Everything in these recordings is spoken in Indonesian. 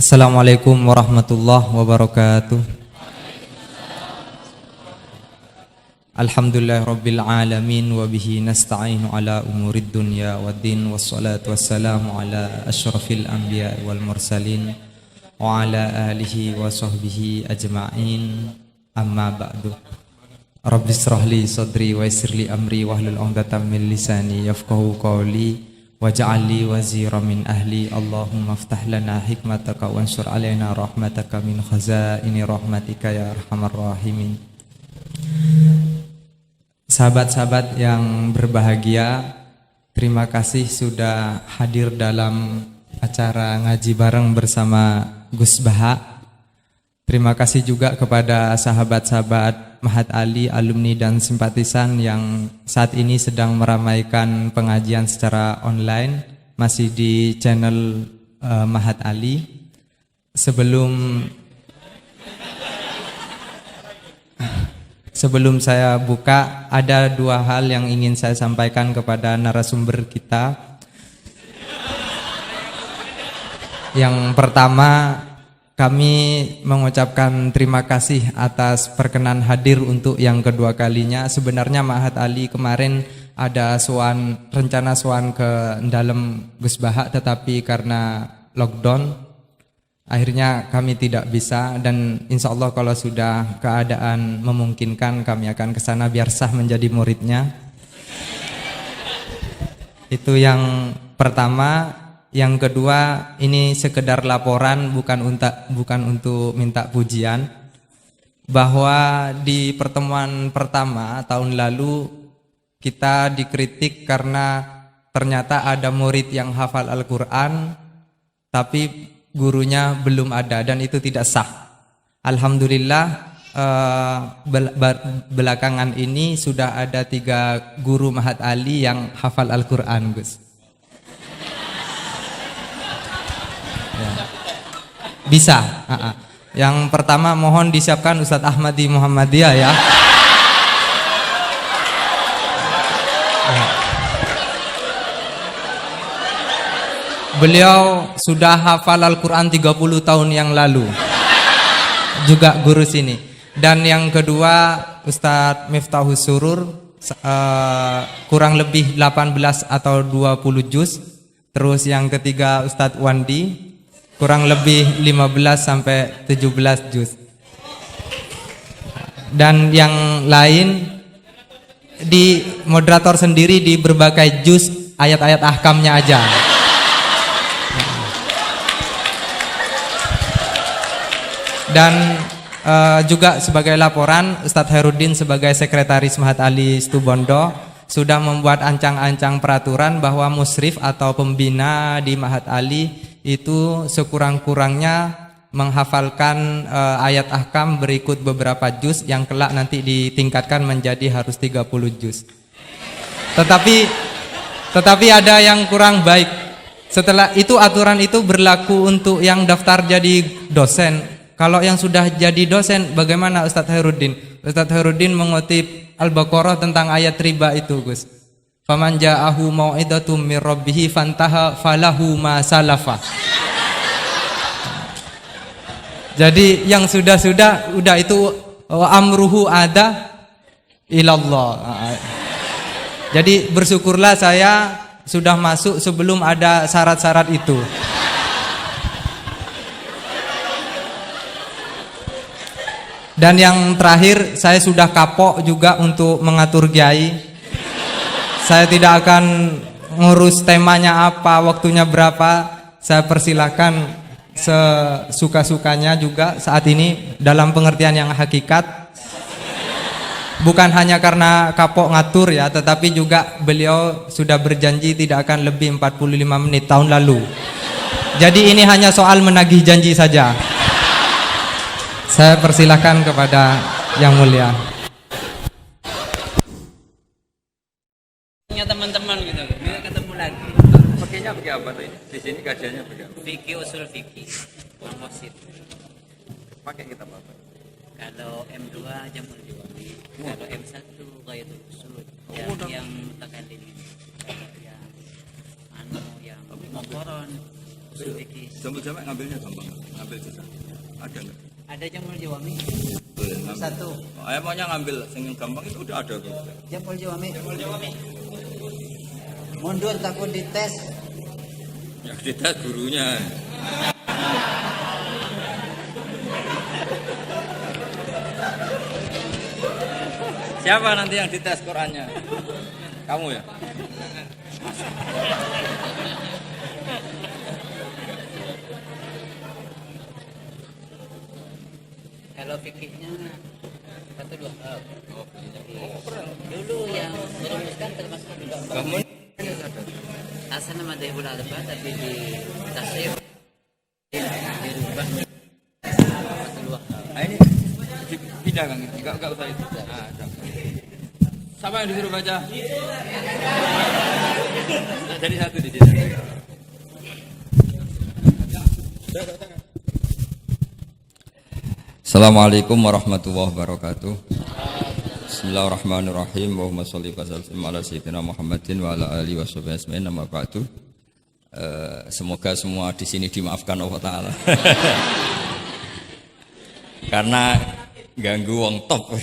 Assalamualaikum warahmatullahi wabarakatuh. Alhamdulillahirabbil alamin wa bihi nasta'inu ala umurid dunya waddin wassalatu wassalamu ala asyrafil anbiya wal mursalin wa ala alihi wa sahbihi ajma'in. Amma ba'du. Rabbi israh li sadri wa yassir li amri wahlul 'uqdatam min lisani yafqahu qawli waj'al li wazira min ahli. Allahumma aftah lana hikmataka wansur alaina rahmataka min khazaini rahmatika ya arhamar rahimin. Sahabat-sahabat yang berbahagia, terima kasih sudah hadir dalam acara ngaji bareng bersama Gus Baha. Terima kasih juga kepada sahabat-sahabat Mahat Ali, alumni dan simpatisan yang saat ini sedang meramaikan pengajian secara online, masih di channel Mahat Ali. Sebelum saya buka, ada dua hal yang ingin saya sampaikan kepada narasumber kita. Yang pertama, kami mengucapkan terima kasih atas perkenan hadir untuk yang kedua kalinya. Sebenarnya Mahat Ali kemarin ada rencana sowan ke dalam Gus Baha, tetapi karena lockdown akhirnya kami tidak bisa, dan insya Allah kalau sudah keadaan memungkinkan kami akan ke sana biar sah menjadi muridnya. Itu yang pertama. Yang kedua, ini sekedar laporan, bukan untuk minta pujian, bahwa di pertemuan pertama tahun lalu kita dikritik karena ternyata ada murid yang hafal Al-Quran tapi gurunya belum ada, dan itu tidak sah. Alhamdulillah, belakangan ini sudah ada 3 guru Mahat Ali yang hafal Al-Quran, Gus. Bisa. Yang pertama mohon disiapkan Ustadz Ahmadi Muhammadiyah ya. Beliau sudah hafal Al-Quran 30 tahun yang lalu, juga guru sini. Dan yang kedua Ustadz Miftahus Surur, kurang lebih 18 atau 20 juz. Terus yang ketiga Ustadz Wandi, kurang lebih 15 sampai 17 juz. Dan yang lain di moderator sendiri di berbagai juz, ayat-ayat ahkamnya aja. Dan juga sebagai laporan, Ustadz Herudin sebagai sekretaris Mahat Ali Situbondo sudah membuat ancang-ancang peraturan bahwa musrif atau pembina di Mahat Ali itu sekurang-kurangnya menghafalkan ayat ahkam berikut beberapa juz yang kelak nanti ditingkatkan menjadi harus 30 juz. Tetapi ada yang kurang baik. Setelah itu aturan itu berlaku untuk yang daftar jadi dosen. Kalau yang sudah jadi dosen bagaimana Ustadz Herudin? Ustadz Herudin mengutip Al-Baqarah tentang ayat riba itu, Gus. Faman ja'ahu mau'idatum mir rabbih fantaha falahu ma salafa. Jadi yang sudah udah itu amruhu ada ilallah. Jadi bersyukurlah saya sudah masuk sebelum ada syarat-syarat itu. Dan yang terakhir, saya sudah kapok juga untuk mengatur kiai. Saya tidak akan ngurus temanya apa, waktunya berapa. Saya persilahkan sesuka-sukanya juga saat ini dalam pengertian yang hakikat. Bukan hanya karena kapok ngatur ya, tetapi juga beliau sudah berjanji tidak akan lebih 45 menit tahun lalu. Jadi ini hanya soal menagih janji saja. Saya persilahkan kepada yang mulia. Teman-teman gitu, biar ketemu lagi. Pakainya pakai apa tuh? Di sini kajiannya pakai apa? Fikih usul fikih, komposit. Pakai kitab apa? Kalau M2 Jamul Jawabi, kalau M1 Ghayatul Usul, yang mutakalim, kalau yang yang Muqarron usul fikih. Jamul jamak ngambilnya gampang, ngambil susah. Ada nggak? Ada Jamul Jawami Boleh ngambil. satu. Maunya ngambil yang gampang itu udah ada kok. Jamul Jawami. Mundur takut dites. Yang dites gurunya. Siapa nanti yang dites Qurannya? Kamu ya? Kalau fikihnya satu dua hal. Dulu yang merumuskan termasuk juga Kamu asal nama Dahul Alba tapi di tasrif dirubah satu dua hal. ini pindah kan? Enggak usah itu. Nah, ada. Siapa yang disuruh baca? Jadi satu di sini. Assalamualaikum warahmatullahi wabarakatuh. Bismillahirrahmanirrahim. Allahumma sholli wa sallim ala sayyidina Muhammadin wa ala alihi washabihi ajmain. Amma ba'du. Semoga semua di sini dimaafkan Allah Taala. Karena ganggu wong top.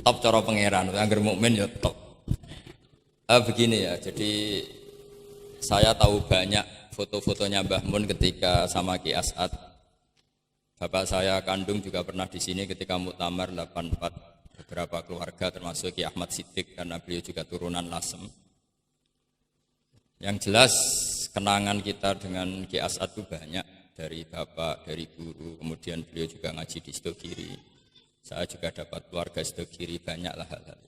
Top cara pangeran, angger mukmin ya top. Begini ya, jadi saya tahu banyak foto-fotonya Mbah Mun ketika sama Ki As'ad. Bapak saya kandung juga pernah di sini ketika Muktamar 84, beberapa keluarga termasuk Ki Ahmad Siddiq karena beliau juga turunan Lasem. Yang jelas kenangan kita dengan Ki As'ad itu banyak, dari bapak, dari guru, kemudian beliau juga ngaji di Stogiri. Saya juga dapat keluarga Stogiri, banyaklah hal-hal.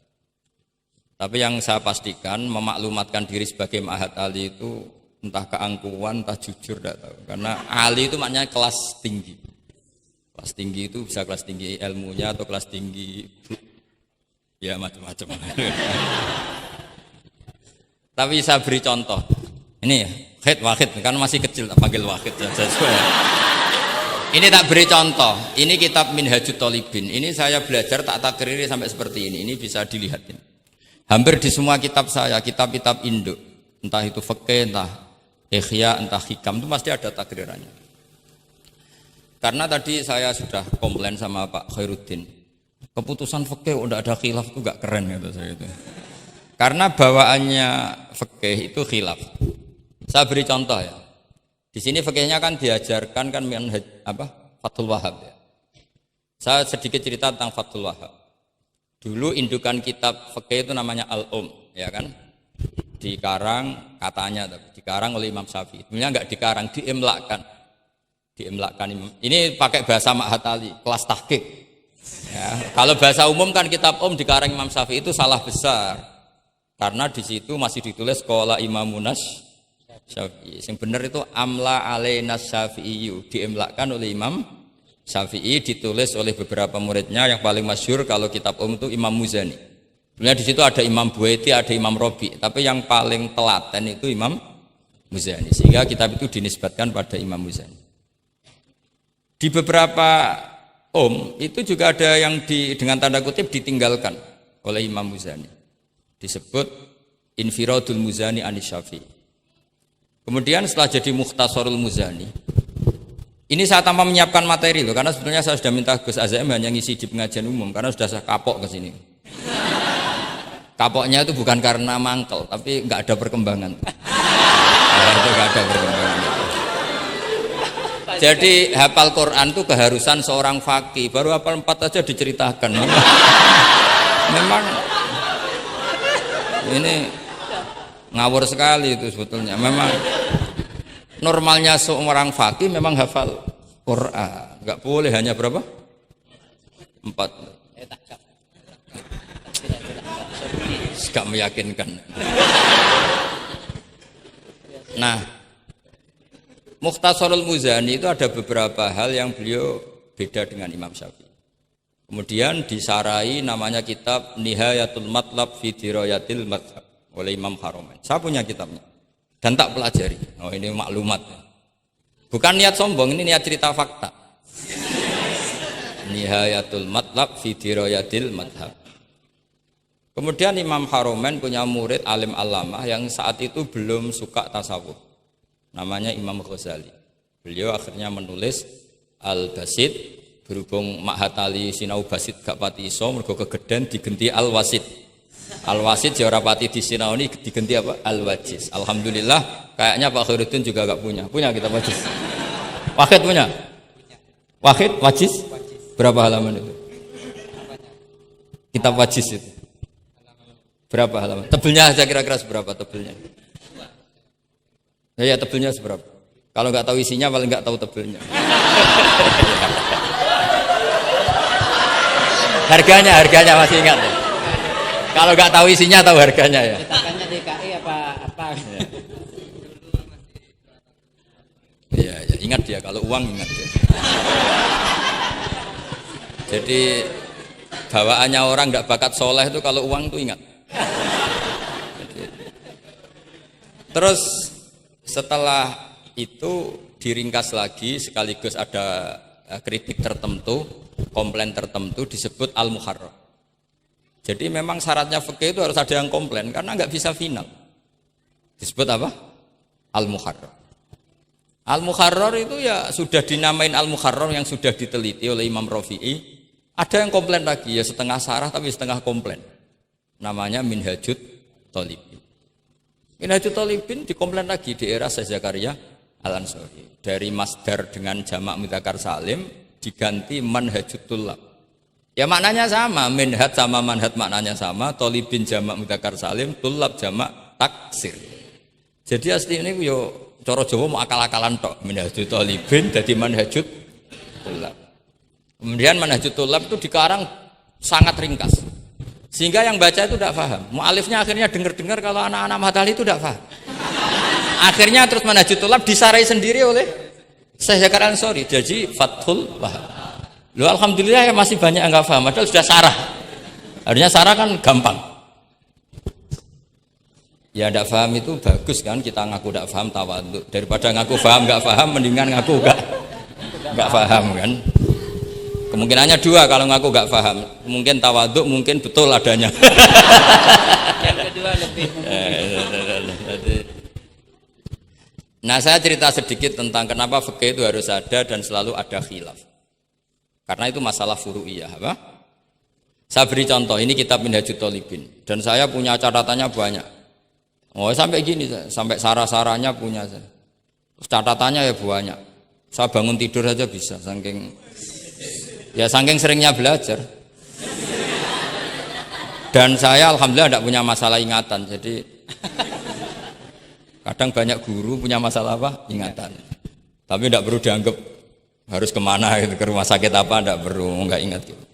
Tapi yang saya pastikan memaklumatkan diri sebagai Ma'had Ali itu entah keangkuhan, entah jujur, tidak tahu. Karena Ali itu maknanya kelas tinggi. Kelas tinggi itu bisa kelas tinggi ilmunya atau kelas tinggi ya macam-macam. Tapi saya beri contoh. Ini ya, Wahid kan masih kecil, tak panggil Wahid saja. Ini tak beri contoh. Ini kitab Minhajut Thalibin. Ini saya belajar tak takriri sampai seperti ini. Ini bisa dilihat ini. Hampir di semua kitab saya, kitab-kitab induk, entah itu fikih, entah ihya, entah hikam, itu pasti ada takrirannya. Karena tadi saya sudah komplain sama Pak Khairuddin, keputusan fikih udah ada khilaf itu gak keren gitu saya itu. Karena bawaannya fikih itu khilaf. Saya beri contoh ya. Di sini fikihnya kan diajarkan kan Fathul Wahab ya. Saya sedikit cerita tentang Fathul Wahab. Dulu indukan kitab fikih itu namanya Al-Um, ya kan? Dikarang katanya, dikarang oleh Imam Syafi'i. Sebenarnya enggak dikarang, diimlakkan. Ini pakai bahasa Ma'had Ali, kelas tahqiq. Ya, kalau bahasa umum kan kitab dikarang Imam Syafi'i itu salah besar. Karena di situ masih ditulis qala Imamunas Syafi'i. Yang benar itu amla alaina Syafi'i, diimlakkan oleh Imam Syafi'i, ditulis oleh beberapa muridnya. Yang paling masyhur kalau kitab itu Imam Muzani. Sebenarnya di situ ada Imam Buaiti, ada Imam Robi, tapi yang paling telaten itu Imam Muzani. Sehingga kitab itu dinisbatkan pada Imam Muzani. Di beberapa itu juga ada yang dengan tanda kutip ditinggalkan oleh Imam Muzani. Disebut Infiradul Muzani anis Syafi'i. Kemudian setelah jadi Mukhtasarul Muzani, ini saya tanpa menyiapkan materi loh, karena sebetulnya saya sudah minta Gus Azam hanya ngisi di pengajian umum, karena sudah saya kapok ke sini. Kapoknya itu bukan karena mangkel, tapi nggak ada perkembangan. Itu nggak ada perkembangan. Jadi hafal Quran itu keharusan seorang faqih. Baru hafal 4 aja diceritakan. Memang ini ngawur sekali itu sebetulnya. Memang normalnya seorang faqih memang hafal Quran. Enggak boleh hanya berapa? 4. Enggak meyakinkan. Nah, Mukhtasarul Muzani itu ada beberapa hal yang beliau beda dengan Imam Syafi'i. Kemudian disarai namanya kitab Nihayatul Matlab fi Dirayatil Madhab oleh Imam Haramain. Saya punya kitabnya dan tak pelajari. Oh, ini maklumat. Bukan niat sombong, ini niat cerita fakta. Nihayatul Matlab fi Dirayatil Madhab. Kemudian Imam Haromen punya murid alim alamah yang saat itu belum suka tasawuf. Namanya Imam Ghazali. Beliau akhirnya menulis Al-Basit, berhubung Mak Hatali sinau Basit gak pati iso mergo kegeden digenti Al-Wasit. Al-Wasit ya ora pati disinaoni digenti apa? Al-Wajiz. Alhamdulillah kayaknya Pak Khairuddin juga gak punya. Punya kita Wajiz. Wahid punya? Wahid Wajiz? Berapa halaman itu? Kitab Wajiz itu. Berapa halaman? Tebelnya aja kira-kira seberapa tebelnya? Ya, tebelnya seberapa? Kalau nggak tahu isinya paling nggak tahu tebelnya. harganya masih ingat ya? Kalau nggak tahu isinya tahu harganya ya. Cetakannya DKI apa? Iya, ya, ingat dia kalau uang ingat dia. Jadi bawaannya orang nggak bakat soleh itu kalau uang tuh ingat. Terus setelah itu diringkas lagi sekaligus ada kritik tertentu, komplain tertentu disebut al-muharrar. Jadi memang syaratnya fikih itu harus ada yang komplain karena nggak bisa final. Disebut apa? Al-muharrar. Al-muharrar itu ya sudah dinamain al-muharrar yang sudah diteliti oleh Imam Rafi'i. Ada yang komplain lagi ya setengah sarah tapi setengah komplain. Namanya Minhajut Thalibin. Minhajut Thalibin dikomplain lagi di era Syekh Zakaria Al-Ansari. Dari masdar dengan jamak mudzakkar salim diganti manhajut tullab. Ya maknanya sama, minhaj sama manhaj maknanya sama, Thalibin jamak mudzakkar salim, tullab jamak taksir. Jadi asli ini yo cara Jawa mau akal-akalan tok, Minhajut Thalibin jadi manhajut tullab. Kemudian manhajut tullab itu dikarang sangat ringkas. Sehingga yang baca itu tidak paham. Mu'alifnya akhirnya dengar-dengar kalau anak-anak Matahari itu tidak paham. Akhirnya terus manhajut tullab disarai sendiri oleh Syekh Zakaria Al-Ansari. Jadi Fathul Wahab. Loh alhamdulillah ya masih banyak yang enggak paham. Padahal sudah sarah. Harusnya sarah kan gampang. Ya tidak paham itu bagus kan kita ngaku tidak paham tawadhu. Daripada ngaku paham enggak paham mendingan ngaku enggak paham kan. Kemungkinannya dua kalau ngaku gak paham. Mungkin tawaduk, mungkin betul adanya. Yang kedua lebih Nah saya cerita sedikit tentang kenapa fikih itu harus ada dan selalu ada khilaf. Karena itu masalah furu'iyah. Apa? Saya beri contoh, ini kitab Minhajut Thalibin. Dan saya punya catatannya banyak. Oh sampai gini, sampai sarah-sarahnya punya. Terus catatannya ya banyak. Saya bangun tidur saja bisa, saking seringnya belajar. Dan saya alhamdulillah tidak punya masalah ingatan. Jadi kadang banyak guru punya masalah apa? Ingatan. Tapi tidak perlu dianggap harus kemana gitu, ke rumah sakit apa, tidak perlu, nggak ingat gitu.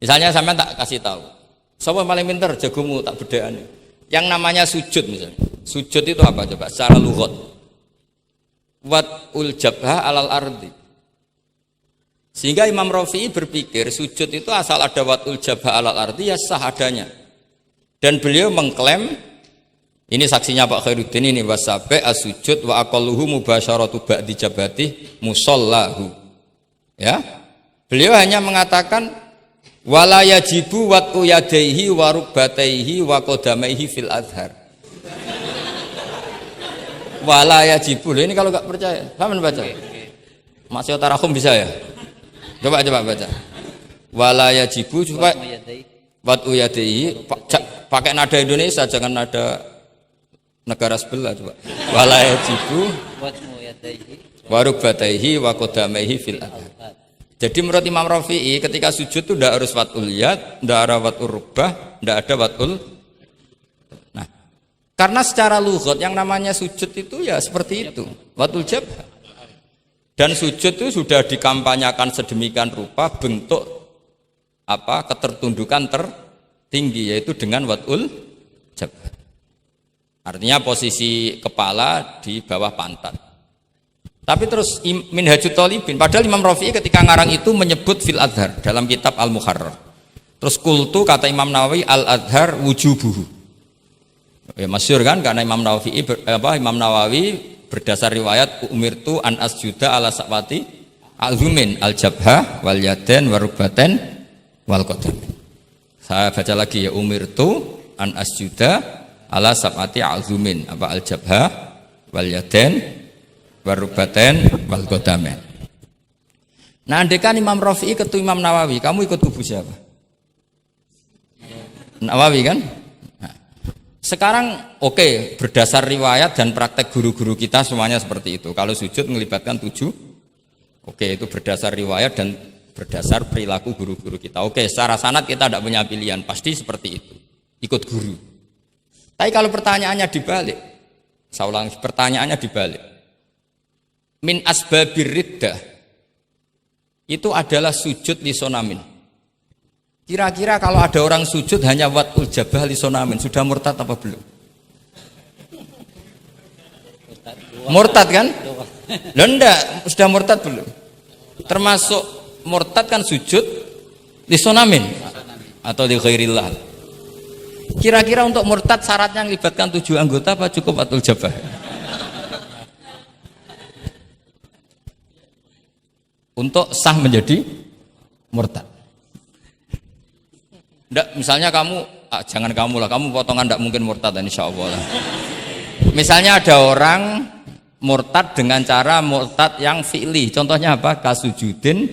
Misalnya sampai tak kasih tahu. Siapa paling pintar jagomu tak bedaan. Yang namanya sujud misalnya. Sujud itu apa coba? Secara lughat. Wat'ul jabha alal ardi. Sehingga Imam Rafi'i berpikir sujud itu asal ada watul jabha alal ardi ya sah adanya. Dan beliau mengklaim, ini saksinya Pak Khairuddin ini wasabe as-sujud wa aqalluhu mubasyaratu ba'di jabati musallahu. Ya. Beliau hanya mengatakan wala yajibu wat'u yadaihi wa rukbataihi wa qadamaihi fil azhar. Wala yajibu. Ini kalau enggak percaya, sama baca. Masih tarakum bisa ya? Coba baca. Wala yajibu coba wat'u yadaihi pakai nada Indonesia jangan nada negara sebelah coba. Wala yajibu wat'u yadaihi wa rukbataihi wa qadamaihi fil azhar. Jadi menurut Imam Rafi'i ketika sujud itu tidak harus wat'ul yad, tidak ada wat'ul rukbah, tidak ada wat'ul. Nah, karena secara lughat yang namanya sujud itu ya seperti itu, wat'ul jabha. Dan sujud itu sudah dikampanyakan sedemikian rupa bentuk apa ketertundukan tertinggi yaitu dengan wat'ul jabha. Artinya posisi kepala di bawah pantat. Tapi terus Minhajut Thalibin, padahal Imam Rafi'i ketika ngarang itu menyebut fil adhar dalam kitab Al-Muharrar. Terus kultu kata Imam Nawawi al-adhar wujubuhu. Ya masyhur kan karena Imam Nawawi berdasar riwayat umirtu an asjuda ala sa'wati al-zumin al-jabha wal yaden wal rukbaten wal qadam. Saya baca lagi ya, umirtu an asjuda ala sab'ati azumin, apa al-jabha wal yaden warubaten wal qadamen. Nah, andekan Imam Rafi'i ketemu Imam Nawawi, kamu ikut kubu siapa? Nawawi kan? Nah, sekarang oke, berdasar riwayat dan praktek guru-guru kita semuanya seperti itu. Kalau sujud melibatkan 7, oke, itu berdasar riwayat dan berdasar perilaku guru-guru kita. Oke, secara sanad kita tidak punya pilihan, pasti seperti itu, ikut guru. Tapi kalau pertanyaannya dibalik, saya ulang, pertanyaannya dibalik. Min asbabir riddah itu adalah sujud lisonamin. Kira-kira kalau ada orang sujud hanya watul jabah lisonamin, sudah murtad apa belum? Murtad kan? Loh enggak, sudah murtad belum? Termasuk murtad kan sujud lisonamin atau di ghairillah. Kira-kira untuk murtad syaratnya melibatkan 7 anggota apa cukup watul jabah? Untuk sah menjadi murtad. Nggak, misalnya kamu, jangan kamu lah, kamu potongan tidak mungkin murtad insya Allah. Misalnya ada orang murtad dengan cara murtad yang fi'li, contohnya apa? Kasujudin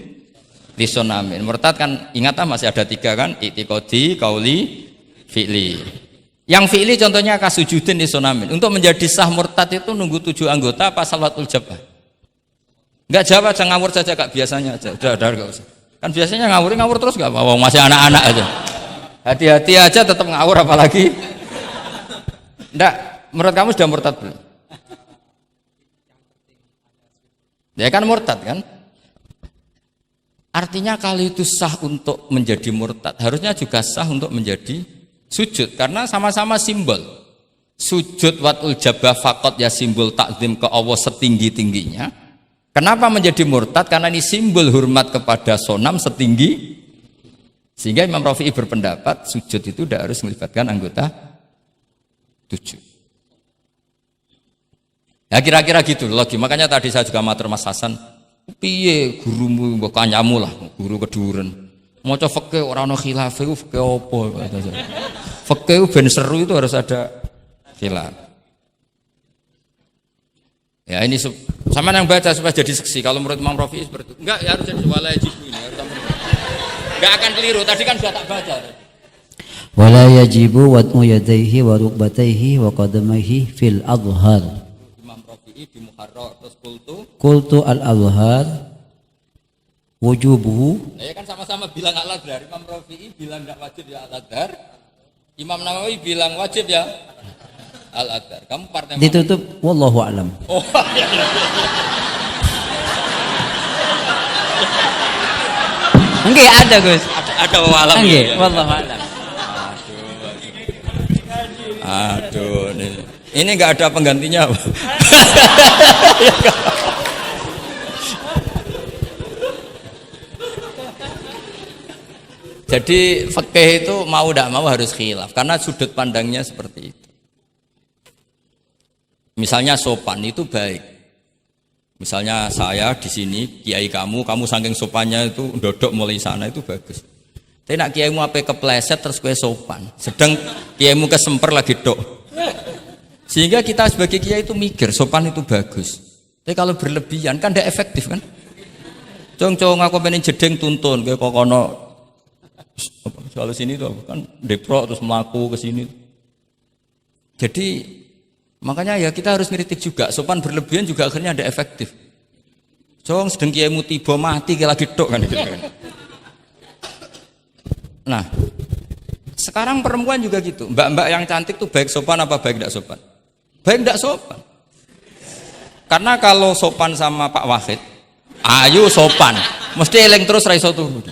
lisonamin. Murtad kan, ingatlah masih ada 3 kan? I'tiqadi, qauli, fi'li. Yang fi'li contohnya kasujudin lisonamin. Untuk menjadi sah murtad itu nunggu 7 anggota apa salawatul jabah? Enggak jawab aja, ngawur saja kak, biasanya aja. Udah enggak usah. Kan biasanya ngawur terus enggak apa-apa, masih anak-anak aja. Hati-hati aja tetap ngawur apalagi. Enggak, menurut kamu sudah murtad belum? Ya kan murtad kan? Artinya kalau itu sah untuk menjadi murtad, harusnya juga sah untuk menjadi sujud karena sama-sama simbol. Sujud watul jabah faqat ya simbol takzim ke Allah setinggi-tingginya. Kenapa menjadi murtad? Karena ini simbol hormat kepada sonam setinggi, sehingga Imam Rafi'i berpendapat sujud itu tidak harus melibatkan anggota 7. Ya kira-kira gitu logi. Makanya tadi saya juga matur Mas Hasan, piye gurumu mbok kanyamu lah, guru keduren. Maca fikih ora ono khilaf iku fikih apa? Fikih ben seru itu harus ada khilaf. Ya ini sama yang baca supaya jadi seksi. Kalau menurut Imam Rafi'i seperti itu. Enggak, ya harus jadi wala yajibu ini. Enggak akan keliru. Tadi kan sudah tak baca. Wala yajibu wad'u yadayhi wa rukbatayhi wa qadamayhi fil adhar. Imam Rafi'i di Muharrar terus Qultu al-adhar wujubuhu. Ya kan sama-sama bilang al-adhar. Imam Rafi'i bilang enggak wajib ya al-adhar. Imam Nawawi bilang wajib ya al-adhar. Kamu partai mana? Ditutup wallahu a'lam. Oh iya. Enggak ada Gus. Ada walam. Enggak, wallahu a'lam. Aduh, ini enggak ada penggantinya. Jadi fikih itu mau tidak mau harus khilaf karena sudut pandangnya seperti itu. Misalnya sopan itu baik. Misalnya saya di sini, kiai kamu saking sopannya itu dodok mulai sana itu bagus. Tapi nak kiaimu apa kepleset terus kue sopan. Sedang kiaimu kesemper lagi dok. Sehingga kita sebagai kiai itu mikir sopan itu bagus. Tapi kalau berlebihan kan tidak efektif kan. Cong aku pengen jedeng tuntun kayak kokono. Kalau sini tuh kan deprok terus melaku ke sini. Jadi makanya ya kita harus ngeritik juga, sopan berlebihan juga akhirnya ada efektif. Cong sedang kiaimu tiba mati kayak lagi tok kan gitu kan. Nah, sekarang perempuan juga gitu. Mbak-mbak yang cantik tuh baik sopan apa baik tidak sopan? Baik tidak sopan. Karena kalau sopan sama Pak Wahid, ayo sopan, mesti eling terus ra iso turu.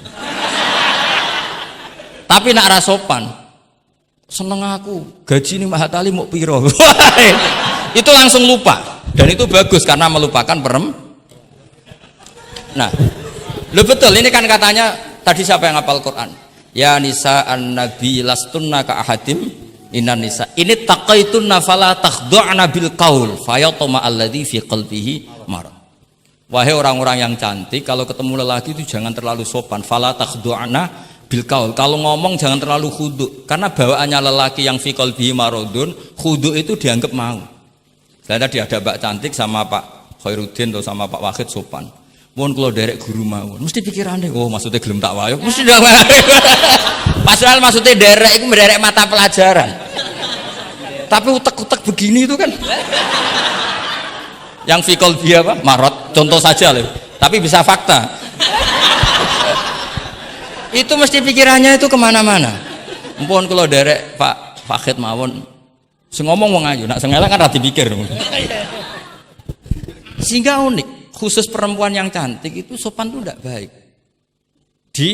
Tapi nak ra sopan, seneng aku, gaji ini Mahatali mau piro. Itu langsung lupa. Dan itu bagus karena melupakan Nah, lo betul ini kan katanya tadi siapa yang hafal Quran? Ya nisa an-nabi lastunna ka ahadim inan nisa. Ini taqaitunna fala takhdu'na bil qaul fayatma alladzi fi qalbihi marad. Wahai orang-orang yang cantik, kalau ketemu lelaki itu jangan terlalu sopan. Fala takhdu'na Bilkaul, kalau ngomong jangan terlalu khudu, karena bawaannya lelaki yang fi qalbihi maradun, khudu itu dianggap mau. Saya tadi ada Mbak Cantik sama Pak Khairuddin atau sama Pak Wahid sopan. Mohon kalau derek guru mau, mesti pikirannya, oh maksudnya gelem tak wayo, mesti dah. Padahal maksudnya derek itu menderek mata pelajaran. Tapi utek-utek begini itu kan. Yang fi qalbihi apa? Marad, contoh saja loh. Tapi bisa fakta. Itu mesti pikirannya itu kemana-mana. Mumpun kalau derek Pak Fakid mawon, ngomong wong ayu, nak sengelak kan rati pikir. Sehingga unik, khusus perempuan yang cantik itu sopan itu tidak baik. Di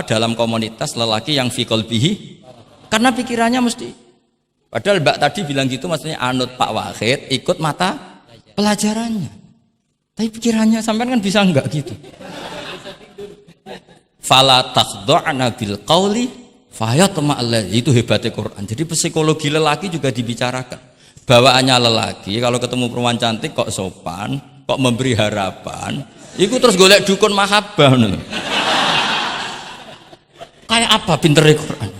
dalam komunitas lelaki yang fi qalbihi, karena pikirannya mesti. Padahal Mbak tadi bilang gitu maksudnya anut Pak Wahid, ikut mata pelajarannya. Tapi pikirannya sampean kan bisa enggak gitu. Fala takhda'na bil qawli fayatma alladzi, itu hebatnya Quran. Jadi psikologi lelaki juga dibicarakan. Bawaannya lelaki kalau ketemu perempuan cantik kok sopan, kok memberi harapan, itu terus golek dukun mahabbah. Kayak apa pinternya Quran?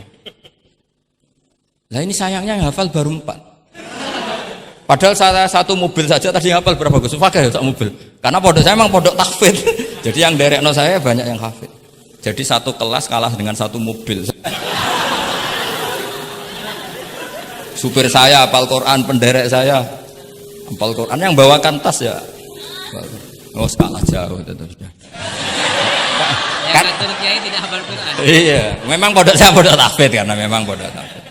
Lah ini sayangnya yang hafal baru 4. Padahal saya satu mobil saja tadi hafal berapa Gus? Pakai satu mobil. Karena pondok saya memang pondok tahfidz. Jadi yang derekno saya banyak yang hafid. Jadi satu kelas kalah dengan satu mobil. Supir saya hafal Quran, penderek saya hafal Quran, yang bawakan tas ya. Oh, kalah jauh itu sudah. Yang satu kiai tidak hafal Quran. Iya, memang pondok saya pondok tahfidz karena memang pondok tahfidz.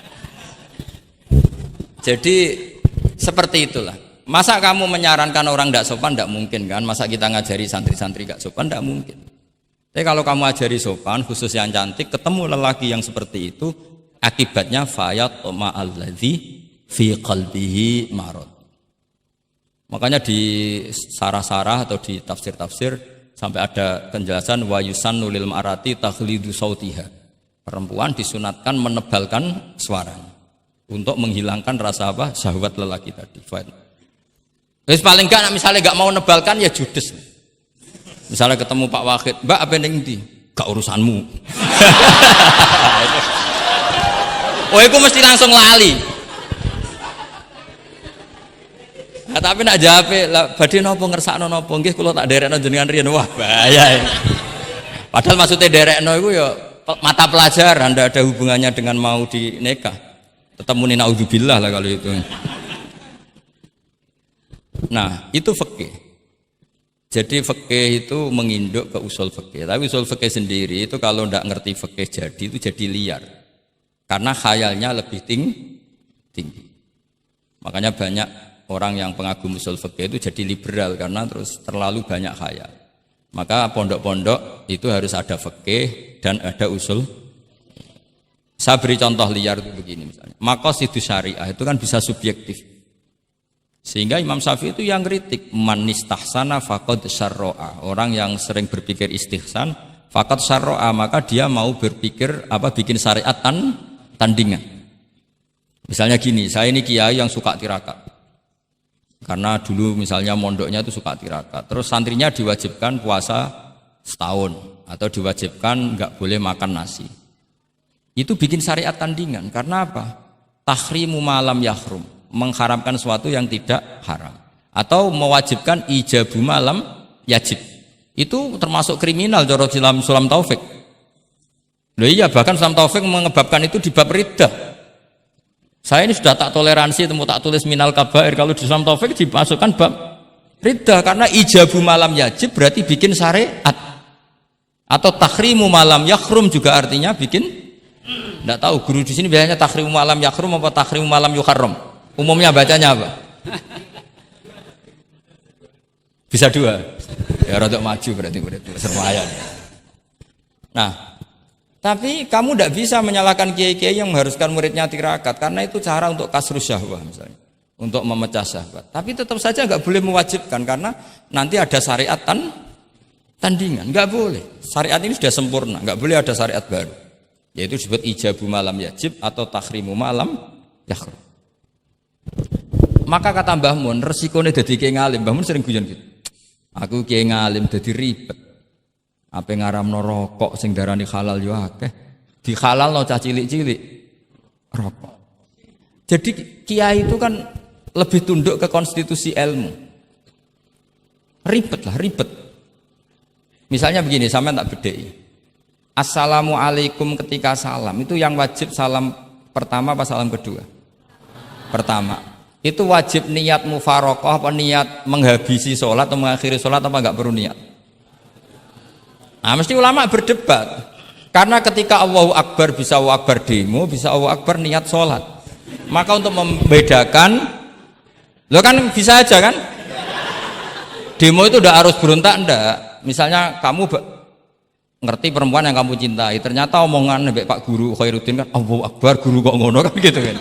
Jadi seperti itulah. Masa kamu menyarankan orang tidak sopan? Tidak mungkin kan. Masa kita ngajari santri-santri tidak sopan? Tidak mungkin. Tapi kalau kamu ajari sopan, khusus yang cantik, ketemu lelaki yang seperti itu, akibatnya fayatma alladzi fi qalbihi marad. Makanya di sarah-sarah atau di tafsir-tafsir sampai ada penjelasan wa yusannu lil marati takhlidu sautiha. Perempuan disunatkan menebalkan suaranya untuk menghilangkan rasa apa? Syahwat lelaki tadi. Terus paling enggak misalnya enggak mau nebalkan ya judes. Misalnya ketemu Pak Wahid, Mbak apa yang di? Gak urusanmu. Oh itu mesti langsung lali. Nah, tapi nak jawab, badhe napa ngersakno napa nggih kula tak derekno jenengan riyen. Wah bahaya. Padahal maksudnya derekno itu ya mata pelajaran, tidak ada hubungannya dengan mau dinikah. Tetap muni naudzubillah lah kalau itu. Nah itu fikih. Jadi fikih itu menginduk ke usul fikih. Tapi usul fikih sendiri itu kalau tidak ngerti fikih jadi itu jadi liar. Karena khayalnya lebih tinggi. Makanya banyak orang yang pengagum usul fikih itu jadi liberal karena terus terlalu banyak khayal. Maka pondok-pondok itu harus ada fikih dan ada usul. Saya beri contoh liar itu begini misalnya. Maqasidus syariah itu kan bisa subjektif. Sehingga Imam Syafi'i itu yang kritik man istahsana faqad syarra'a. Orang yang sering berpikir istihsan faqad syarra'a, maka dia mau berpikir bikin syariat tandingan. Misalnya gini, saya ini kiai yang suka tirakat. Karena dulu misalnya mondoknya itu suka tirakat. Terus santrinya diwajibkan puasa setahun atau diwajibkan enggak boleh makan nasi. Itu bikin syariat tandingan. Karena apa? Tahrimu malam yahrum, mengharamkan sesuatu yang tidak haram, atau mewajibkan ijabu malam yajib. Itu termasuk kriminal cara Sulam Taufik. Loh iya, bahkan Sulam Taufik mengebabkan itu di bab riddah. Saya ini sudah tak toleransi, tak tulis minal kabair, kalau di Sulam Taufik dimasukkan bab riddah karena ijabu malam yajib berarti bikin syariat. Atau tahrimu malam yakhrum juga artinya bikin. Tidak tahu guru di sini biasanya tahrimu malam yakhrum apa tahrimu malam yuharram. Umumnya bacanya apa? Bisa dua. Ya rodok maju berarti sermayan. Nah, tapi kamu tidak bisa menyalahkan kiai-kiai yang mengharuskan muridnya tirakat karena itu cara untuk kasrus syahwah misalnya, untuk memecah syahwat. Tapi tetap saja nggak boleh mewajibkan karena nanti ada syariat tandingan. Nggak boleh. Syariat ini sudah sempurna, nggak boleh ada syariat baru. Yaitu disebut ijabu malam yajib atau tahrimu malam yakhrum. Maka kata Mbah Mun, resikonya jadi kiai ngalim. Mbah Mun sering guyon gitu. Aku kiai ngalim jadi ribet. Apa ngaramno rokok sing darani halal yo akeh. Dihalalno cah cilik-cilik rokok. Jadi kiai itu kan lebih tunduk ke konstitusi ilmu. Ribet lah, ribet. Misalnya begini, sampean tak bedheki. Assalamualaikum ketika salam, itu yang wajib salam pertama apa salam kedua? Pertama. Itu wajib niat mufaroqah apa niat menghabisi sholat atau mengakhiri sholat apa enggak perlu niat? Nah, mesti ulama berdebat. Karena ketika Allahu Akbar bisa Allahu Akbar demo, bisa Allahu Akbar niat sholat. Maka untuk membedakan, lo kan bisa aja kan? Demo itu udah harus berontak enggak? Misalnya kamu ngerti perempuan yang kamu cintai, ternyata omongan mbek Pak Guru Khairuddin kan Allahu Akbar, guru kok ngono kan gitu kan.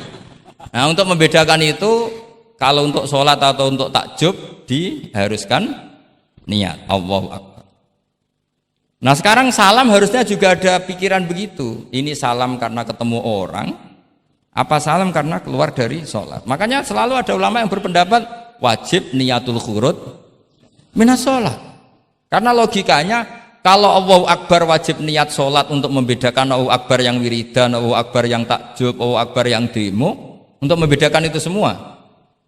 Nah, untuk membedakan itu, kalau untuk sholat atau untuk takjub diharuskan niat Allahu Akbar. Nah, sekarang salam harusnya juga ada pikiran begitu. Ini salam karena ketemu orang, apa salam karena keluar dari sholat. Makanya selalu ada ulama yang berpendapat wajib niatul khurud minas sholat. Karena logikanya kalau Allahu Akbar wajib niat sholat untuk membedakan Allahu Akbar yang wiridan, Allahu Akbar yang takjub, Allahu Akbar yang demo, untuk membedakan itu semua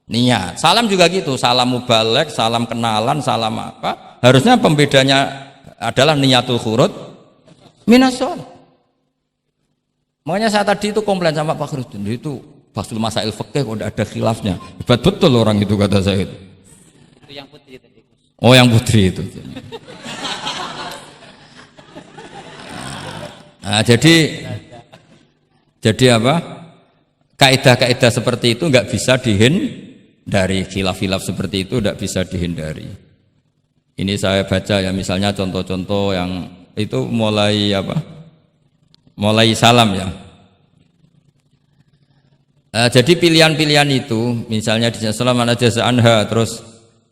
niat. Salam juga gitu, salam mubalek, salam kenalan, salam apa, harusnya pembedanya adalah niatul khurud minas sholat. Makanya saya tadi itu komplain sama Pak Khairuddin, itu basul masail fikih kok ada khilafnya. Hebat betul orang itu, kata saya itu. Itu yang putri tadi. Oh, yang putri itu. Nah, jadi apa? Kaidah-kaidah seperti itu nggak bisa dihindari, khilaf-khilaf seperti itu nggak bisa dihindari. Ini saya baca ya, misalnya contoh-contoh yang itu mulai apa? Mulai salam ya. Jadi pilihan-pilihan itu, misalnya di salam ana jaza anha, terus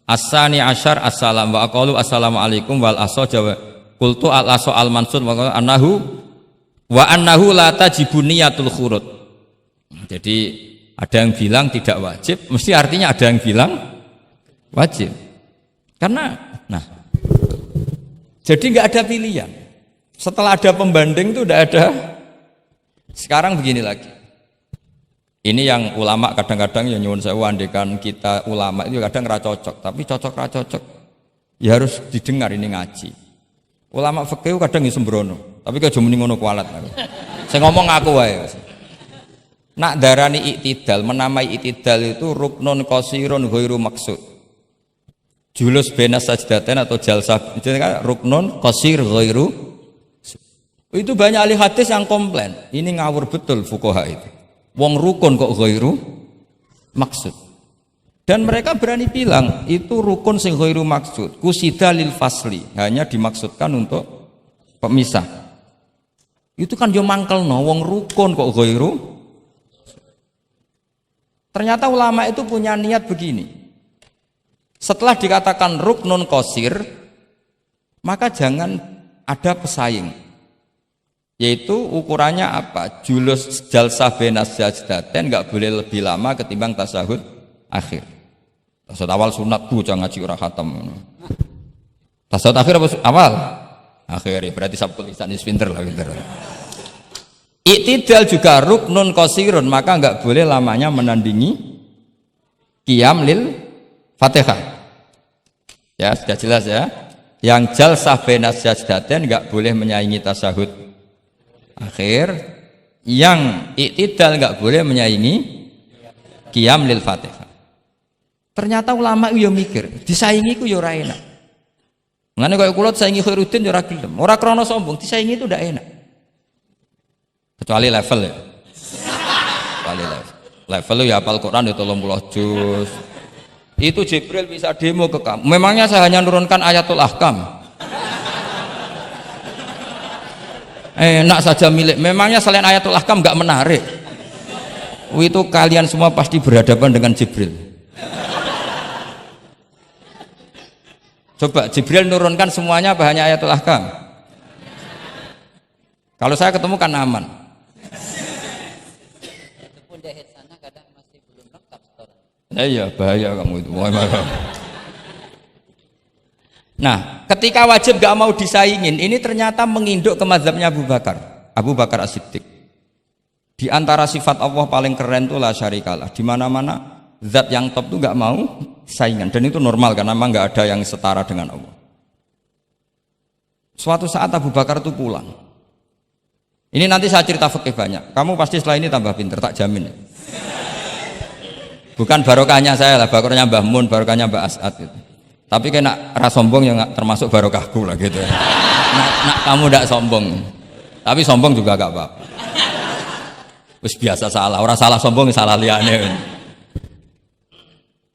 asani asyar assalam wa aqalu assalamualaikum wal aso jawa qultu al aso al mansur wa annahu la tajibu niyatul khurud. Jadi ada yang bilang tidak wajib, mesti artinya ada yang bilang wajib. Karena jadi nggak ada pilihan. Setelah ada pembanding itu udah ada. Sekarang begini lagi. Ini yang ulama kadang-kadang ya nyuwun sewu, andekan kita ulama itu kadang ra cocok, tapi cocok ra cocok ya harus didengar, ini ngaji. Ulama fikih kadang ya sembrono, tapi kaya muni ngono kualat aku. Saya ngomong aku wae. Nak darani iktidal, menamai iktidal itu ruknun qasirun ghairu maksud. Julus benas sajdatain atau jalsah itu kan ruknun qasir ghairu. Itu banyak ahli hadis yang komplain. Ini ngawur betul fuqaha itu. Wong rukun kok ghairu maksud. Dan mereka berani bilang itu rukun sing ghairu maksud. Kusida lil fasli, hanya dimaksudkan untuk pemisah. Itu kan yo mangkelno wong rukun kok ghairu. Ternyata ulama itu punya niat begini. Setelah dikatakan ruknun qasir, maka jangan ada pesaing. Yaitu ukurannya apa? Julus jalsah benas sajdatain enggak boleh lebih lama ketimbang tasyahud akhir. Tasyahud awal sunat bu, jangan ngaji ora khatam. Tasyahud akhir apa awal? Akhir, berarti sabtu lisan pinter lah, pinter. Iktidal juga ruknun qasirun, maka enggak boleh lamanya menandingi qiyam lil Fatihah. Ya, sudah jelas ya. Yang jalsah benas sajdatain enggak boleh menyaingi tasyahud akhir. Yang iktidal enggak boleh menyaingi qiyam lil Fatihah. Ternyata ulama itu ya mikir, disaingi ku ya ora enak. Ngene kaya kula saingi Khairuddin ya ora gelem. Ora krana sombong, disaingi itu ndak enak. Kecuali level ya. Kecuali level. Level ya hafal Quran ya 30 juz. Itu Jibril bisa demo ke kamu. Memangnya saya hanya nurunkan ayatul ahkam. Enak saja milik. Memangnya selain ayatul ahkam enggak menarik. Itu kalian semua pasti berhadapan dengan Jibril. Coba Jibril nurunkan semuanya apa hanya ayatul ahkam? Kalau saya ketemu kan aman. Iya bahaya kamu itu. Nah, ketika wajib gak mau disaingin, ini ternyata menginduk ke mazhabnya Abu Bakar As-Siddiq. Di antara sifat Allah paling keren tuh la syarikalah. Di mana-mana zat yang top tuh gak mau saingan, dan itu normal karena memang gak ada yang setara dengan Allah. Suatu saat Abu Bakar tuh pulang. Ini nanti saya cerita fikih banyak. Kamu pasti setelah ini tambah pinter, tak jamin. Bukan barokahnya saya lah, barokahnya Mbah Mun, barokahnya Mbah As'ad gitu. Tapi kena ras sombong yang termasuk barokahku lah gitu. Nak kamu ndak sombong, tapi sombong juga gak apa-apa. Terus biasa salah, orang salah sombong salah liane.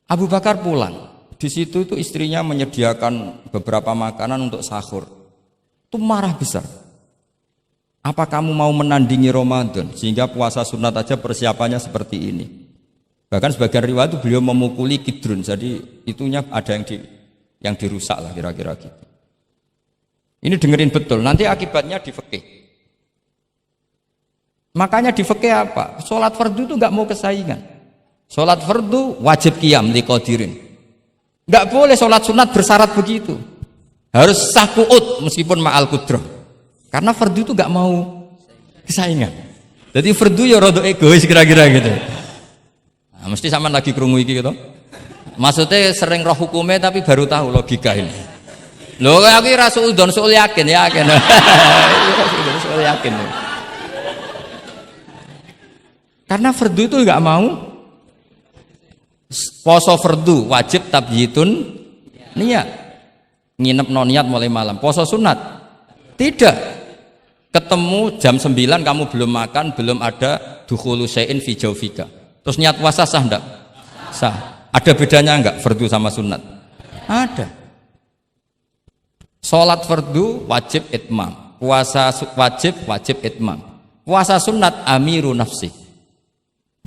Abu Bakar pulang, di situ itu istrinya menyediakan beberapa makanan untuk sahur. Itu marah besar. Apa kamu mau menandingi Ramadan sehingga puasa sunat aja persiapannya seperti ini? Bahkan sebagian riwayat itu beliau memukuli Kidrun, jadi itunya ada yang dirusak lah kira-kira gitu. Ini dengerin betul, nanti akibatnya di fikih. Makanya di fikih apa? Sholat fardu itu nggak mau kesaingan. Sholat fardu wajib qiyam liqadirin. Nggak boleh sholat sunat bersyarat begitu. Harus sah qu'ud meskipun ma'al qudrah. Karena fardu itu nggak mau kesaingan. Jadi fardu ya rada egois kira-kira gitu. Nah, mesti sampean lagi krungu iki gitu. Maksudnya sering roh hukumnya tapi baru tahu logika ini. Loh aku rasul soal yakin. Soal yakin. Karena fardu itu enggak mau. Poso fardu wajib tabyitun niat. Nginep no niat mulai malam. Poso sunat tidak. Ketemu jam 9 kamu belum makan, belum ada dukhulu syai'in fi jawfika. Terus niat puasa sah enggak? Sah. Ada bedanya enggak fardu sama sunat? Ada. Sholat fardu wajib itmam, puasa wajib itmam. Puasa sunat amiru nafsi.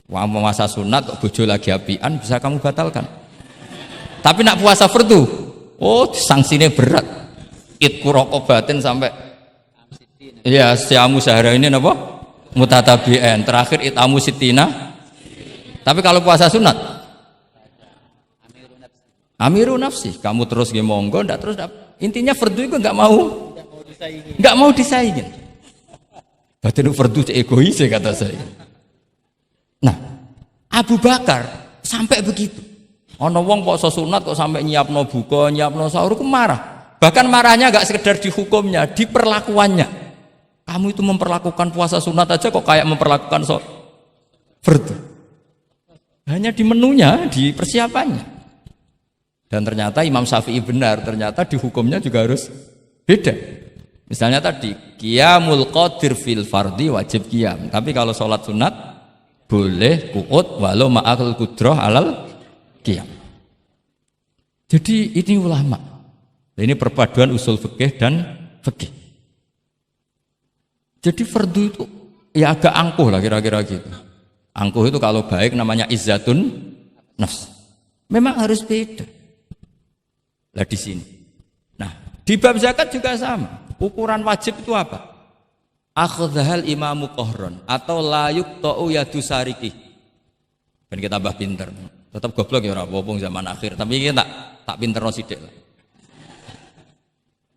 Wah, puasa sunat kok bojo lagi apian bisa kamu batalkan. Tapi nak puasa fardu, oh sanksinya berat. Itku rokobatin sampai ya siamu sehari ini apa? Mutatabi'an. Terakhir itamu sitina. Tapi kalau puasa sunat amiru nafsi, kamu terus nggih monggo, ndak terus intinya fardu itu nggak mau disaingin. Batin fardu egois kata saya. Nah, Abu Bakar sampai begitu. Ono wong poso sunat kok sampai nyiapno buka, nyiapno sahur ku marah. Bahkan marahnya nggak sekedar di hukumnya, di perlakuannya. Kamu itu memperlakukan puasa sunat aja kok kayak memperlakukan fardu. Hanya di menunya, di persiapannya. Dan ternyata Imam Syafi'i benar, ternyata di hukumnya juga harus beda. Misalnya tadi, qiyamul qadir fil fardi wajib qiyam. Tapi kalau sholat sunat, boleh qu'ud walau ma'al qudrah alal qiyam. Jadi ini ulama. Ini perpaduan usul fikih dan fikih. Jadi fardu itu ya agak angkuh lah kira-kira gitu. Angkuh itu kalau baik namanya izzatun nafs. Memang harus beda. Lah di sini. Nah, di bab zakat juga sama. Ukuran wajib itu apa? Akhdhal imamu qahron atau la yuqta'u yadu sariki. Ben kita tambah pinter. Tetap goblok ya ora apa-apa zaman akhir, tapi kita tak pinterno sithik lah.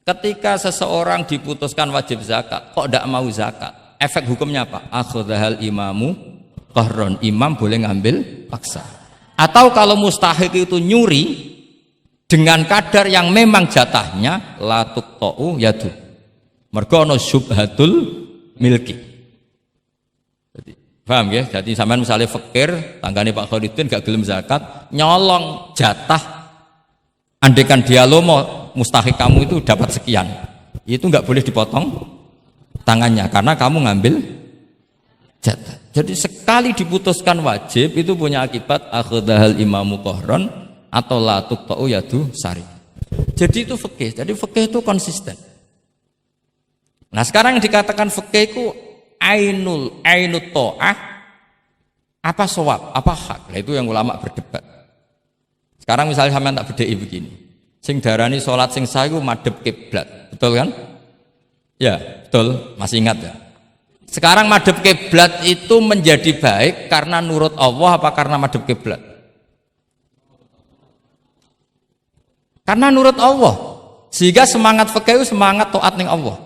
Ketika seseorang diputuskan wajib zakat, kok ndak mau zakat? Efek hukumnya apa? Akhdhal imamu qahron. Imam boleh ngambil paksa. Atau kalau mustahik itu nyuri dengan kadar yang memang jatahnya la tuqta'u yadu. Mergo ana syubhatul milki. Jadi, paham ya? Jadi sampean misalnya fakir, tanggane Pak Khalidin gak gelem zakat, nyolong jatah. Andaikan dia lomo mustahik kamu itu dapat sekian. Itu enggak boleh dipotong tangannya karena kamu ngambil jatah. Jadi sekali diputuskan wajib itu punya akibat akhdhal imamu qahron atau la tuqta'u yadu sari. Jadi itu fikih. Jadi fikih itu konsisten. Nah, sekarang yang dikatakan fikih itu ainut ta'ah apa shawab, apa hak. Nah, itu yang ulama berdebat. Sekarang misalnya sampean tak bedheki begini. Sing darani salat sing sah iku madhep kiblat. Betul kan? Ya, betul. Masih ingat ya? Sekarang madhep kiblat itu menjadi baik karena nurut Allah apa karena madhep kiblat? Karena nurut Allah. Sehingga semangat fikih itu semangat taat ning Allah.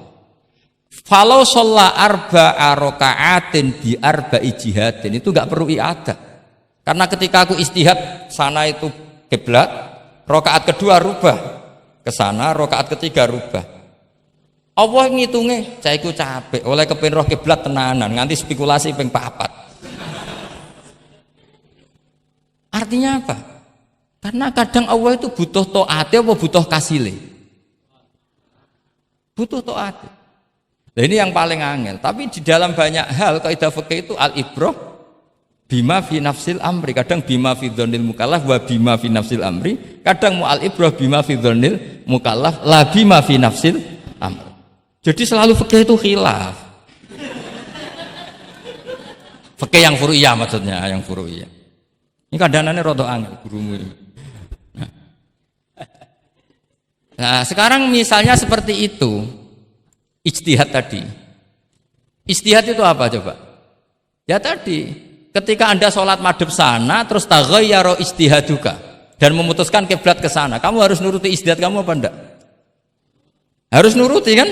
Falau sholla arba'a raka'atin bi arba'i jihadin, itu enggak perlu i'adah. Karena ketika aku istihad sana itu kiblat, rakaat kedua rubah ke sana, rakaat ketiga rubah. Allah ngitungnya, saya iku capek oleh kepen roh kiblat tenanan nganti spekulasi ping 4. Artinya apa? Karena kadang Allah itu butuh taat apa butuh kasile? Butuh taat. Nah, ini yang paling angel. Tapi di dalam banyak hal kaidah fikih itu al-ibrah bima fi nafsil amri. Kadang bima fi dzannil mukallaf wa bima fi nafsil amri. Kadang mu al-ibrah bima fi dzannil mukallaf la bima fi nafsil amri. Jadi selalu fikih itu khilaf. Fikih yang furu'iyah maksudnya, yang furu'iyah. Ini kadang-kadang rada angel gurumu ini. Nah, sekarang misalnya seperti itu. Ijtihad tadi. Ijtihad itu apa coba? Ya tadi, ketika Anda sholat madhep sana terus taghayyara ijtihaduka dan memutuskan kiblat ke sana, kamu harus nuruti ijtihad kamu apa enggak? Harus nuruti kan?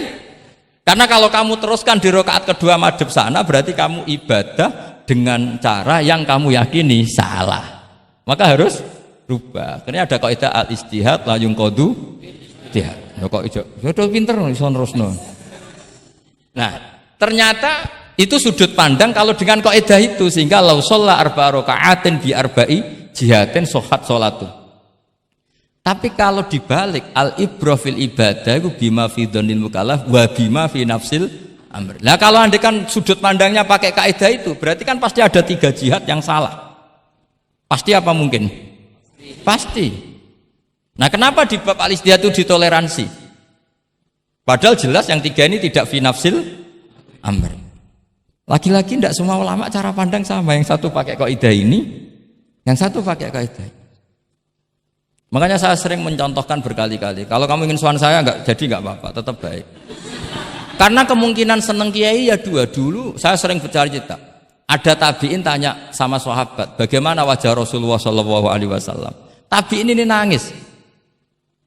Karena kalau kamu teruskan di rakaat kedua madhep sana berarti kamu ibadah dengan cara yang kamu yakini salah. Maka harus rubah. Karena ada kaidah al-ijtihad la yunqadu ijtihad. Kok ijo? Ya udah pinter iso nerusno. Nah, ternyata itu sudut pandang kalau dengan kaidah itu, sehingga lau sholla arba'a raka'atin bi arba'i jihatin sohat sholatu. Tapi kalau dibalik al-ibrah fil ibadah itu bima fi dzannil mukallaf wa bima fi nafsil amr. Nah, kalau Anda kan sudut pandangnya pakai kaidah itu, berarti kan pasti ada 3 jihad yang salah. Pasti apa mungkin? Pasti. Nah, kenapa di bab al-ijtihad itu ditoleransi? Padahal jelas yang 3 ini tidak fi nafsil amr. Lagi-lagi tidak semua ulama cara pandang sama. Yang satu pakai kaidah ini, yang satu pakai kaidah. Makanya saya sering mencontohkan berkali-kali. Kalau kamu ingin sowan saya enggak jadi enggak apa-apa, tetap baik. Karena kemungkinan seneng kiai ya 2. Dulu saya sering bercerita. Ada tabiin tanya sama sahabat, bagaimana wajah Rasulullah Shallallahu Alaihi Wasallam. Tabiin ini nangis.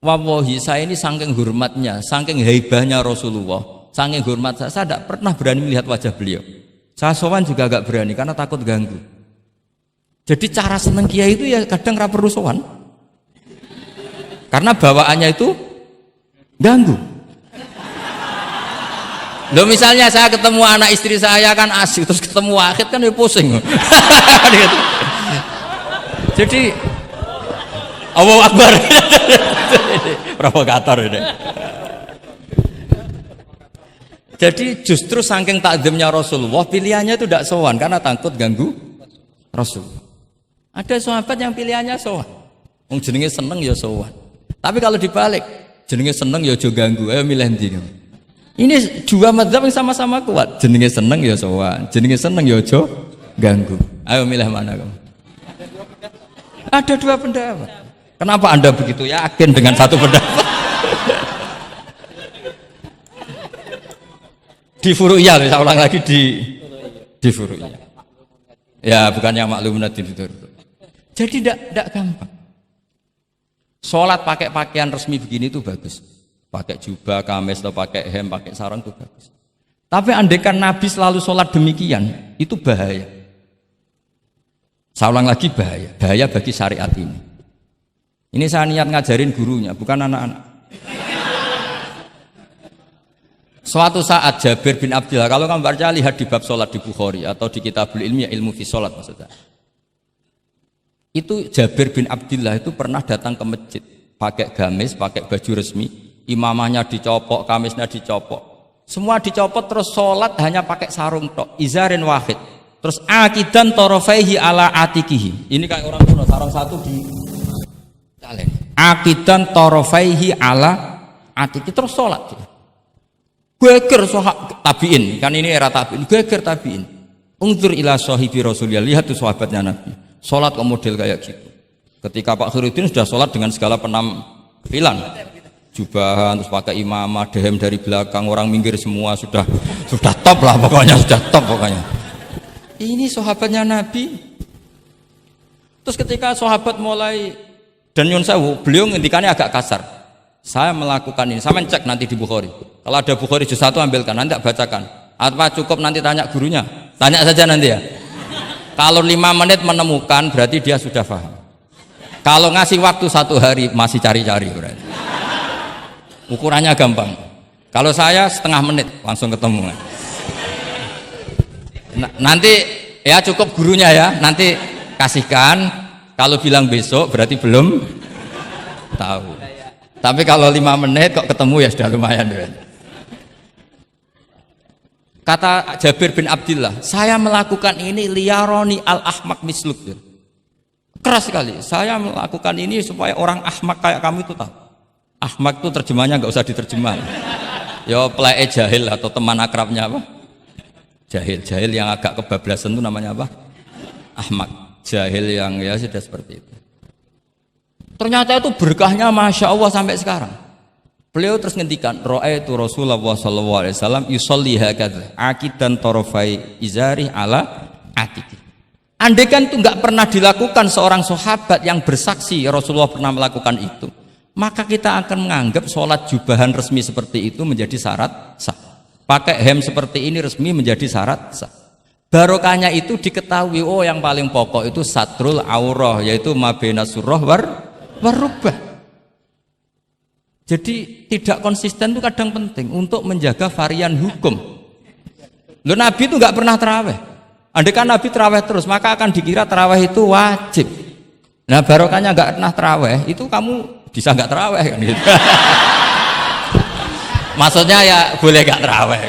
Wallahi saya ini saking hormatnya, saking haibahnya Rasulullah, saking hormat saya tidak pernah berani melihat wajah beliau. Saya sowan juga agak berani karena takut ganggu. Jadi cara seneng kiai itu ya kadang ra perlu sowan. Karena bawaannya itu ganggu. Loh misalnya saya ketemu anak istri saya kan asik, terus ketemu Wahid kan ya pusing. Jadi Allahu Akbar. Provokator ini. Jadi justru saking takzimnya Rasulullah, pilihannya itu tidak sowan karena takut ganggu Rasul. Ada sahabat yang pilihannya sowan. Wong jenenge seneng ya sowan. Tapi kalau dibalik, jenenge seneng ya aja ganggu. Ayo milih ndi. Ini 2 mazhab yang sama-sama kuat. Jenenge seneng ya sowan, jenenge seneng ya aja ganggu. Ayo milih mana kamu? Ada 2 pendapat. Kenapa Anda begitu yakin dengan satu pendapat? Di furu'iyah, saya ulang lagi di furu'iyah. Ya, bukannya maklum nanti itu. Jadi tidak gampang. Sholat pakai pakaian resmi begini itu bagus. Pakai jubah, kamis, atau pakai hem, pakai sarung itu bagus. Tapi andaikan Nabi selalu sholat demikian, itu bahaya. Saya ulang lagi bahaya bagi syariat ini. Ini saya niat ngajarin gurunya, bukan anak-anak. Suatu saat Jabir bin Abdillah, kalau kamu baca lihat di bab sholat di Bukhari atau di Kitabul Ilmi, ilmu fi sholat maksudnya. Itu Jabir bin Abdillah itu pernah datang ke masjid, pakai gamis, pakai baju resmi, imamahnya dicopok, kamisnya dicopok, semua dicopot, terus sholat hanya pakai sarung tok, izarin wahid, terus akidan torofaihi ala atikihi. Ini kayak orang kuno, sarung satu di akidan torofaihi ala atiki, terus sholat. Geger tabiin, kan ini era tabiin, geger tabiin. Ungzur ila sahibi Rasulullah, lihat tuh sahabatnya Nabi, sholat ke model kayak gitu. Ketika Pak Khairuddin sudah sholat dengan segala penampilan, jubahan, terus pakai imamah, dehem dari belakang, orang minggir semua, sudah top lah pokoknya, sudah top pokoknya. Ini sahabatnya Nabi. Terus ketika sahabat mulai dan nyun sewu, beliau ngendikannya agak kasar. Saya melakukan ini. Sama cek nanti di Bukhari. Kalau ada Bukhari juz 1 ambilkan, nanti tak bacakan. Apa cukup nanti tanya gurunya? Tanya saja nanti ya. Kalau 5 menit menemukan berarti dia sudah paham. Kalau ngasih waktu 1 hari masih cari-cari berarti. Ukurannya gampang. Kalau saya setengah menit langsung ketemu. Nanti ya cukup gurunya ya. Nanti kasihkan. Kalau bilang besok berarti belum tahu. Tapi kalau 5 menit kok ketemu ya sudah lumayan. Kata Jabir bin Abdillah, saya melakukan ini liyaroni al-ahmak misluk. Keras sekali. Saya melakukan ini supaya orang ahmak kayak kamu itu tahu. Ahmak itu terjemahnya nggak usah diterjemah. Ya pelai jahil atau teman akrabnya apa? Jahil. Jahil yang agak kebablasan itu namanya apa? Ahmak. Jahil yang ya sudah seperti itu. Ternyata itu berkahnya Masya Allah sampai sekarang. Beliau terus ngendikan, ra'aitu Rasulullah sallallahu alaihi wasallam yusolli hakadha aqidan tarafai izari ala atiqi. Andai kan itu enggak pernah dilakukan seorang sahabat yang bersaksi Rasulullah pernah melakukan itu, maka kita akan menganggap sholat jubahan resmi seperti itu menjadi syarat sah. Pakai hem seperti ini resmi menjadi syarat sah. Barokahnya itu diketahui, oh yang paling pokok itu satrul aurah, yaitu mabena surah warubah. Jadi tidak konsisten itu kadang penting untuk menjaga varian hukum. Loh, Nabi itu nggak pernah terawih. Andai kan Nabi terawih terus, maka akan dikira terawih itu wajib. Nah barokahnya nggak pernah terawih, itu kamu bisa nggak terawih kan gitu. Maksudnya ya boleh nggak terawih.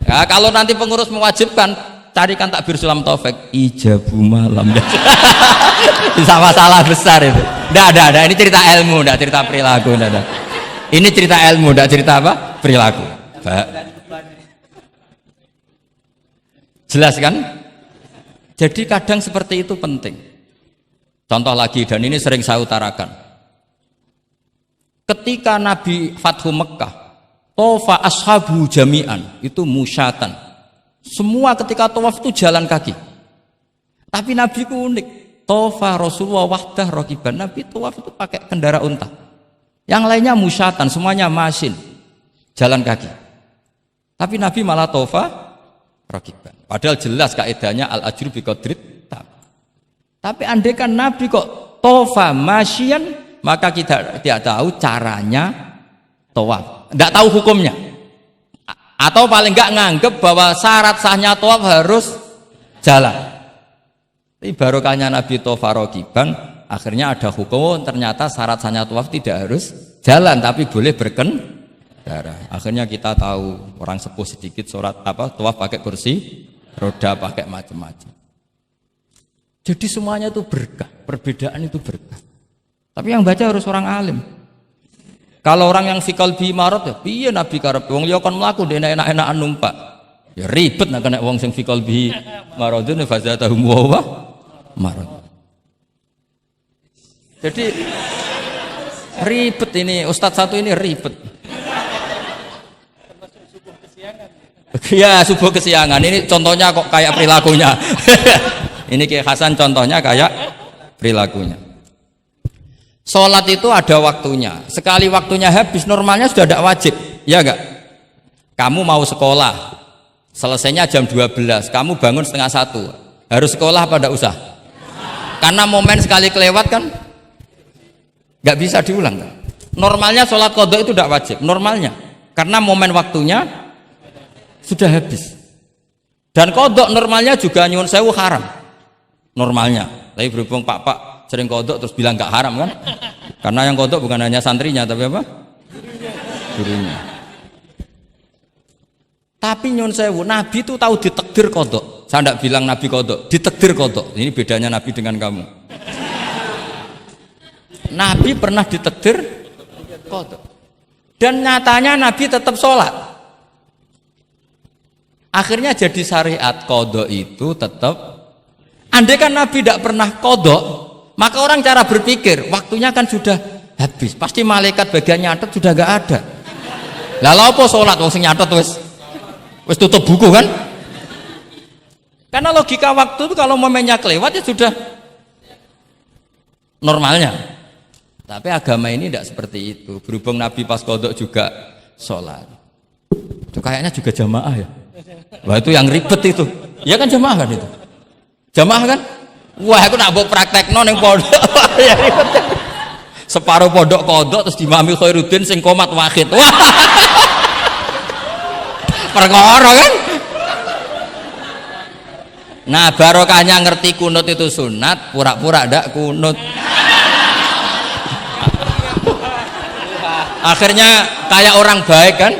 Ya, kalau nanti pengurus mewajibkan, carikan takbir sulam taufik ijabu malam. Bisa masalah besar itu. Nggak ada. Ini cerita ilmu, nggak cerita perilaku. Nggak ada. Ini cerita ilmu, nggak cerita apa? Perilaku. Jelas kan? Jadi kadang seperti itu penting. Contoh lagi, dan ini sering saya utarakan. Ketika Nabi Fathu Mekah, tofa ashabu jami'an, itu musyatan. Semua ketika tawaf itu jalan kaki. Tapi Nabi itu unik. Tofa Rasulullah wahdah rokiban. Nabi tawaf itu pakai kendaraan unta. Yang lainnya musyatan, semuanya masin, jalan kaki. Tapi Nabi malah tofa rokiban. Padahal jelas kaidahnya al ajru bi qadrit. Tapi andai kan Nabi kok tofa masyian, maka kita tidak tahu caranya tawaf. Tidak tahu hukumnya. Atau paling enggak nganggep bahwa syarat sahnya tawaf harus jalan. Tapi barokahnya Nabi Tofa rokiban, akhirnya ada hukum, ternyata syarat sahnya tawaf tidak harus jalan, tapi boleh berkendara. Akhirnya kita tahu orang sepuh sedikit tawaf pakai kursi roda, pakai macam-macam. Jadi semuanya itu berkah, perbedaan itu berkah. Tapi yang baca harus orang alim. Kalau orang yang fikal bi marot ya piye Nabi karep wong liya kon mlaku ndek enak-enakan numpak. Ya ribet nek kena wong sing fikal bi marodun fazatahum wa marot. Jadi ribet ini ustadz satu ini ribet. Ya subuh kesiangan ini contohnya kok kayak perilakunya. Ini Kiai Hasan contohnya kayak perilakunya. Sholat itu ada waktunya. Sekali waktunya habis, normalnya sudah tidak wajib, ya enggak? Kamu mau sekolah, selesainya jam 12, kamu bangun setengah 1, harus sekolah pada usah. Karena momen sekali kelewat kan, nggak bisa diulang. Kan? Normalnya sholat qadha itu tidak wajib, normalnya, karena momen waktunya sudah habis. Dan qadha normalnya juga nyuwun sewu haram, normalnya. Tapi berhubung Pak sering kodok terus bilang gak haram kan? Karena yang kodok bukan hanya santrinya tapi apa? Gurunya. Tapi nyun sewu, Nabi itu tahu ditakdir kodok. Saya tidak bilang Nabi kodok, ditakdir kodok. Ini bedanya Nabi dengan kamu. Nabi pernah ditakdir kodok. Dan nyatanya Nabi tetap sholat. Akhirnya jadi syariat kodok itu tetap. Andai kan Nabi tidak pernah kodok, maka orang cara berpikir waktunya kan sudah habis, pasti malaikat bagian nyatet sudah gak ada. Lalu apa sholat wong sing nyatet wis tutup buku kan? Karena logika waktu itu kalau momennya kelewat ya sudah normalnya. Tapi agama ini tidak seperti itu. Berhubung Nabi pas qadha juga sholat. Itu kayaknya juga jamaah ya. Wah itu yang ribet itu. Ya kan jamaah kan itu. Jamaah kan? Wah aku nak mbok praktekno ning pondok. Ya ribet. Separuh pondok qadha terus dimami Khairuddin sing qomat wahid. Wah. Perkara kan? Nah barokahnya ngerti kunut itu sunat, pura-pura ndak kunut. Akhirnya kayak orang baik kan,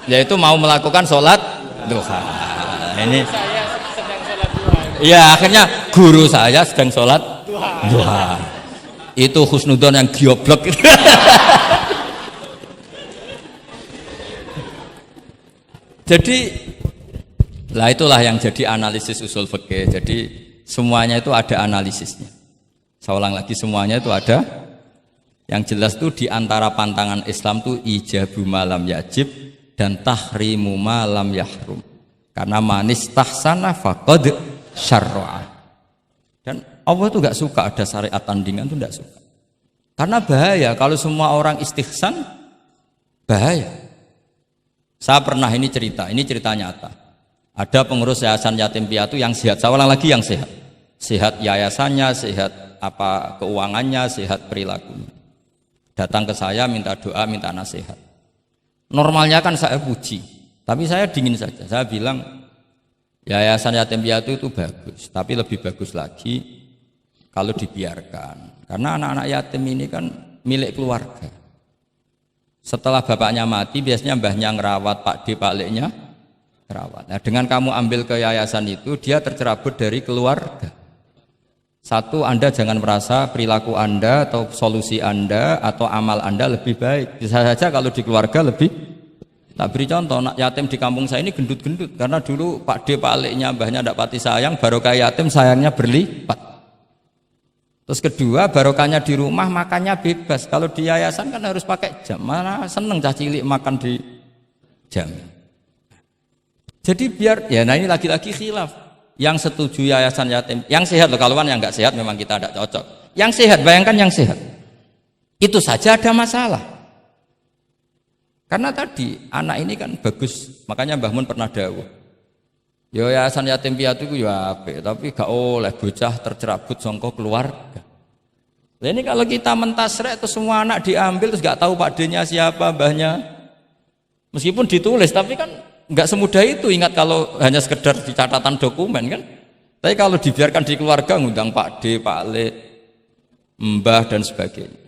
yaitu mau melakukan sholat duha. Ini ya akhirnya guru saya sedang sholat duha. Itu husnudon yang gioblok. Jadi lah itulah yang jadi analisis usul fikih. Jadi semuanya itu ada analisisnya. Saya ulang lagi, semuanya itu ada. Yang jelas tuh di antara pantangan Islam tuh ijabu malam yajib dan tahrimu malam yahrum. Karena manis tahsana faqad syarra'a. Dan Allah tuh gak suka ada syariat tandingan tuh gak suka. Karena bahaya kalau semua orang istihsan, bahaya. Saya pernah ini cerita nyata. Ada pengurus yayasan yatim piatu yang sehat. Saya ulang lagi yang sehat. Sehat yayasannya, sehat apa keuangannya, sehat perilakunya. Datang ke saya minta doa, minta nasihat. Normalnya kan saya puji, tapi saya dingin saja. Saya bilang yayasan yatim piatu itu bagus, tapi lebih bagus lagi kalau dibiarkan. Karena anak-anak yatim ini kan milik keluarga. Setelah bapaknya mati, biasanya mbahnya ngerawat, Pak D, Pak Leknya ngerawat. Nah, dengan kamu ambil ke yayasan itu, dia tercerabut dari keluarga. Satu, Anda jangan merasa perilaku Anda atau solusi Anda atau amal Anda lebih baik. Bisa saja kalau di keluarga lebih. Tak beri contoh, anak yatim di kampung saya ini gendut-gendut. Karena dulu Pak D, Pak Leknya, mbahnya tidak pati sayang, barokah yatim sayangnya berlipat. Terus kedua, barokahnya di rumah makannya bebas. Kalau di yayasan kan harus pakai jam. Mana seneng cah cilik makan di jam. Jadi biar, ya nah ini lagi-lagi khilaf. Yang setuju yayasan yatim, yang sehat loh, kalau kan yang nggak sehat memang kita tidak cocok. Yang sehat, bayangkan yang sehat, itu saja ada masalah. Karena tadi anak ini kan bagus, makanya Mbah Mun pernah dawuh, ya yayasan yatim piatu itu ya apik, tapi gak oleh bocah tercerabut songko keluarga. Nah, ini kalau kita mentasrek terus semua anak diambil terus gak tahu Pak D-nya siapa, mbahnya, meskipun ditulis, tapi kan nggak semudah itu. Ingat kalau hanya sekedar di catatan dokumen kan. Tapi kalau dibiarkan di keluarga ngundang Pak D, Pak Le, Mbah dan sebagainya.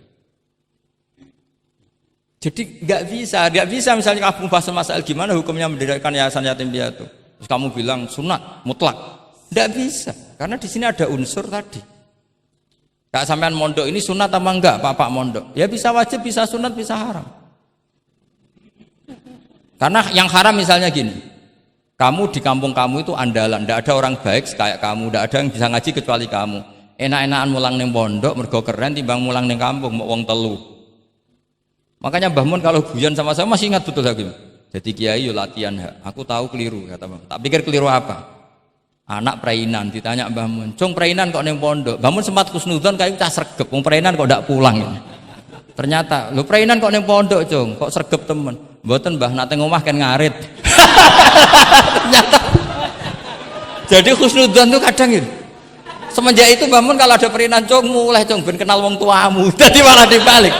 Jadi nggak bisa misalnya kamu bahas masalah gimana hukumnya mendirikan yayasan yatim piatu. Terus kamu bilang sunat mutlak. Nggak bisa. Karena di sini ada unsur tadi. Kak sampean mondok ini sunat apa enggak, Pak mondok? Ya bisa wajib, bisa sunat, bisa haram. Karena yang haram misalnya gini, kamu di kampung kamu itu andalan, tidak ada orang baik kayak kamu, tidak ada yang bisa ngaji kecuali kamu. Enak-enakan mulang neng pondok, mergo keren timbang mulang neng kampung, mau wong telu. Makanya Mbah Mun kalau guyon sama saya masih ingat betul lagi. Jadi kiai yo latihan, aku tahu keliru kata Mbah. Tak pikir keliru apa? Anak perainan ditanya Mbah Mun, "Cung perainan kok neng pondok?" Mbah Mun sempat kusnudon kayak cah sregep, wong perainan kok ndak pulang ini. Ternyata, lu perainan kok neng pondok, Cung, kok sregep temen. Mboten Mbah, nate ngomah kan ngarit. Ternyata. Jadi husnudzon tuh kadang gitu. Semenjak itu Mbah Mun kalau ada perinan Cung mulai Cung ben kenal wong tuamu. Jadi malah dibalik.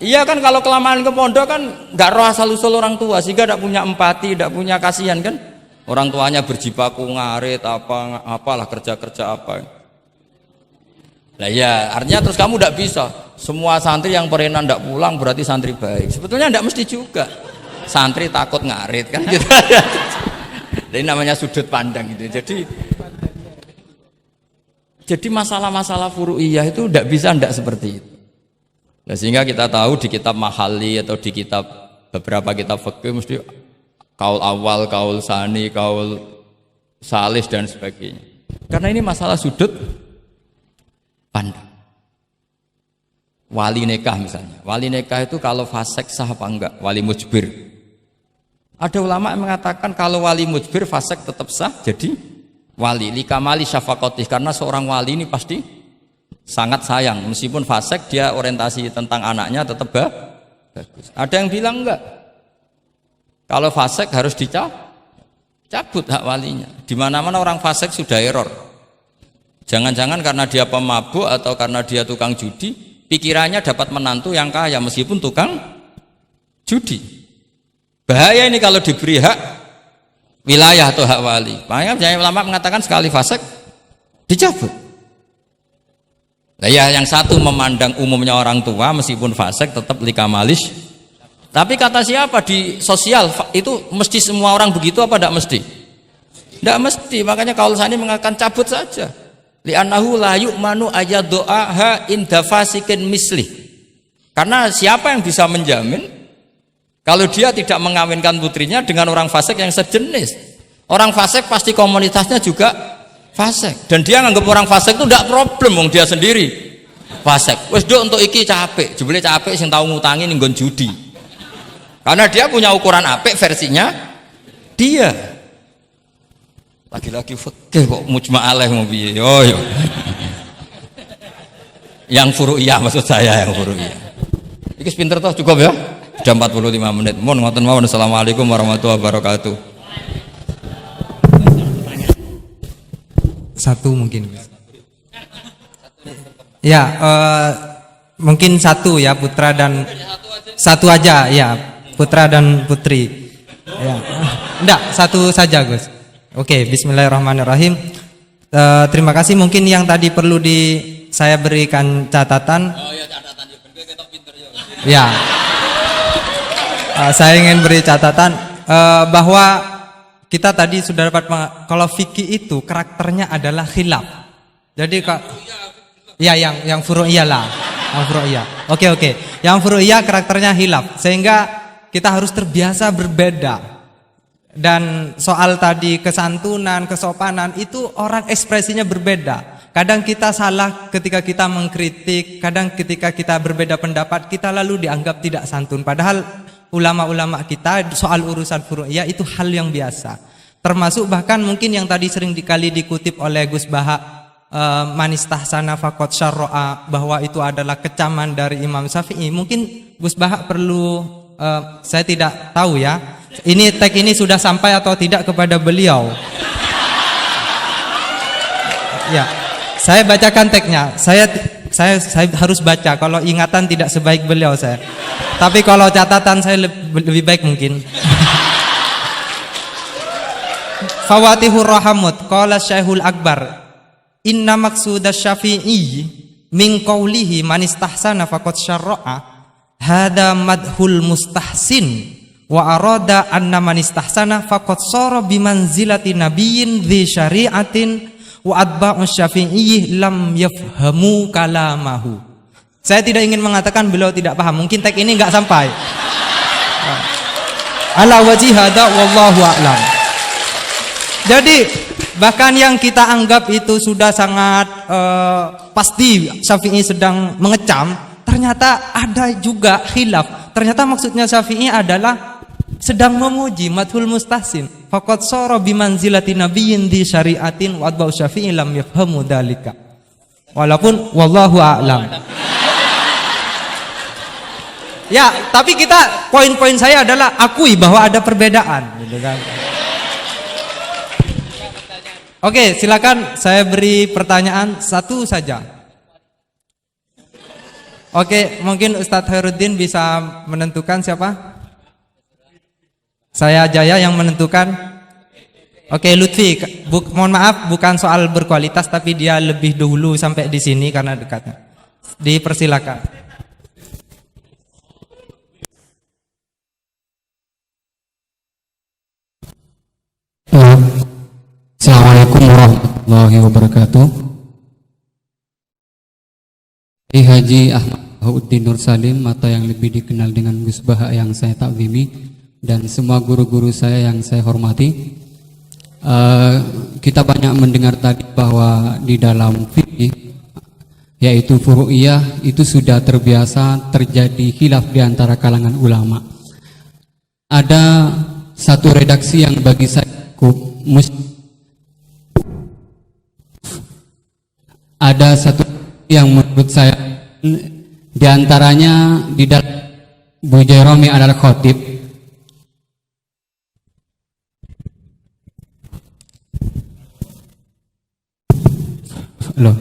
Iya kan kalau kelamaan ke pondok kan nggak roh asal usul orang tua sehingga tidak punya empati, tidak punya kasihan kan. Orang tuanya berjibaku ngarit apalah kerja apa. Nah ya artinya terus kamu tidak bisa. Semua santri yang perenan tidak pulang berarti santri baik. Sebetulnya tidak mesti juga. Santri takut ngarit kan gitu. Ini namanya sudut pandang gitu. Jadi masalah-masalah furu'iyah itu tidak bisa tidak seperti itu. Nah, sehingga kita tahu di kitab Mahali atau di kitab beberapa kitab fikih mesti kaul awal, kaul sani, kaul salis dan sebagainya. Karena ini masalah sudut pandang. Wali nikah misalnya, wali nikah itu kalau fasek sah apa enggak? Wali mujbir. Ada ulama yang mengatakan kalau wali mujbir fasek tetap sah jadi wali. Likamali syafaqatih, karena seorang wali ini pasti sangat sayang, meskipun fasik dia orientasi tentang anaknya tetap bagus. Ada yang bilang enggak, kalau fasik harus dicabut hak walinya. Di mana-mana orang fasik sudah error. Jangan-jangan karena dia pemabuk atau karena dia tukang judi, pikirannya dapat menantu yang kaya meskipun tukang judi. Bahaya ini kalau diberi hak wilayah atau hak wali. Makanya ulama mengatakan sekali fasik dicabut. Nah ya, yang satu memandang umumnya orang tua meskipun fasik tetap likamalis. Tapi kata siapa di sosial itu mesti semua orang begitu apa tidak mesti? Tidak mesti. Makanya Qaul Sani mengatakan cabut saja. Li'annahu la yu'manu ayadu'aha inda fasikin mislih. Karena siapa yang bisa menjamin kalau dia tidak mengawinkan putrinya dengan orang fasik yang sejenis? Orang fasik pasti komunitasnya juga fasik, dan dia nganggap orang fasik itu tidak problem, wong dia sendiri fasik. Wes do untuk iki capek, jebule capek sing tau ngutangi ning nggon judi. Karena dia punya ukuran apik versinya dia. Lagi-lagi fikih kok mujma' alaih mau piye? Oh yo. Yang furu'iyah maksud saya, yang furu'iyah. Iki pinter toh, cukup ya? Sudah 45 menit. Mohon ngoten mawon. Assalamualaikum warahmatullahi wabarakatuh. Satu mungkin. Ya, mungkin satu ya, putra dan satu aja ya, putra dan putri. Ya. Enggak, satu saja Gus. Oke, bismillahirrahmanirrahim. Terima kasih. Mungkin yang tadi perlu saya berikan catatan. Oh ya, catatan kita pinter ya. Saya ingin beri catatan bahwa kita tadi sudah dapat kalau fikih itu karakternya adalah khilaf. Jadi ya yang furu'iyah lah, yang furu'iyah. Oke. Yang furu'iyah karakternya khilaf sehingga kita harus terbiasa berbeda. Dan soal tadi kesantunan, kesopanan itu orang ekspresinya berbeda. Kadang kita salah ketika kita mengkritik, kadang ketika kita berbeda pendapat kita lalu dianggap tidak santun. Padahal ulama-ulama kita soal urusan furu'iyah itu hal yang biasa. Termasuk bahkan mungkin yang tadi sering dikali dikutip oleh Gus Baha, manis tahsana faqad syarra'a, bahwa itu adalah kecaman dari Imam Syafi'i. Mungkin Gus Baha perlu, saya tidak tahu ya, ini tag ini sudah sampai atau tidak kepada beliau. Ya, saya bacakan tagnya. Saya harus baca. Kalau ingatan tidak sebaik beliau saya. Tapi kalau catatan saya lebih baik mungkin. Fawatihur Rahamut qala Syekhul Akbar inna maqsudash Syafi'i min qawlihi man istahsana faqad syarra'a hada madhul mustahsin wa arada anna man istahsana faqad sara bimanzilati nabiyyin dzi syari'atin wa atba'u Syafi'i lam yafhamu kalamahu. Saya tidak ingin mengatakan beliau tidak paham, mungkin tag ini enggak sampai. Ala wajhi hada wallahu a'lam. Jadi bahkan yang kita anggap itu sudah sangat pasti Syafi'i sedang mengecam, ternyata ada juga khilaf. Ternyata maksudnya Syafi'i adalah sedang memuji, madhul mustahsin. Faqad sara bimanzilati nabiyyin di syari'atin wa atba'u Syafi'i lam yafhamu dzalika. Walaupun wallahu a'lam. Ya, tapi poin-poin saya adalah akui bahwa ada perbedaan, gitu kan. Oke, silakan saya beri pertanyaan satu saja. Oke, mungkin Ustadz Khairuddin bisa menentukan siapa? Saya Jaya yang menentukan. Oke, Lutfi, mohon maaf bukan soal berkualitas tapi dia lebih dahulu sampai di sini karena dekatnya. Dipersilakan. Assalamualaikum warahmatullahi wabarakatuh. Haji Ahmad Bahuddin Nur Salim atau yang lebih dikenal dengan Gus Baha yang saya takzimi dan semua guru-guru saya yang saya hormati. Kita banyak mendengar tadi bahwa di dalam fikih yaitu furu'iyah itu sudah terbiasa terjadi khilaf di antara kalangan ulama. Ada satu redaksi yang bagi saya yang menurut saya diantaranya di dalam Bujairami al-Khatib. Loh.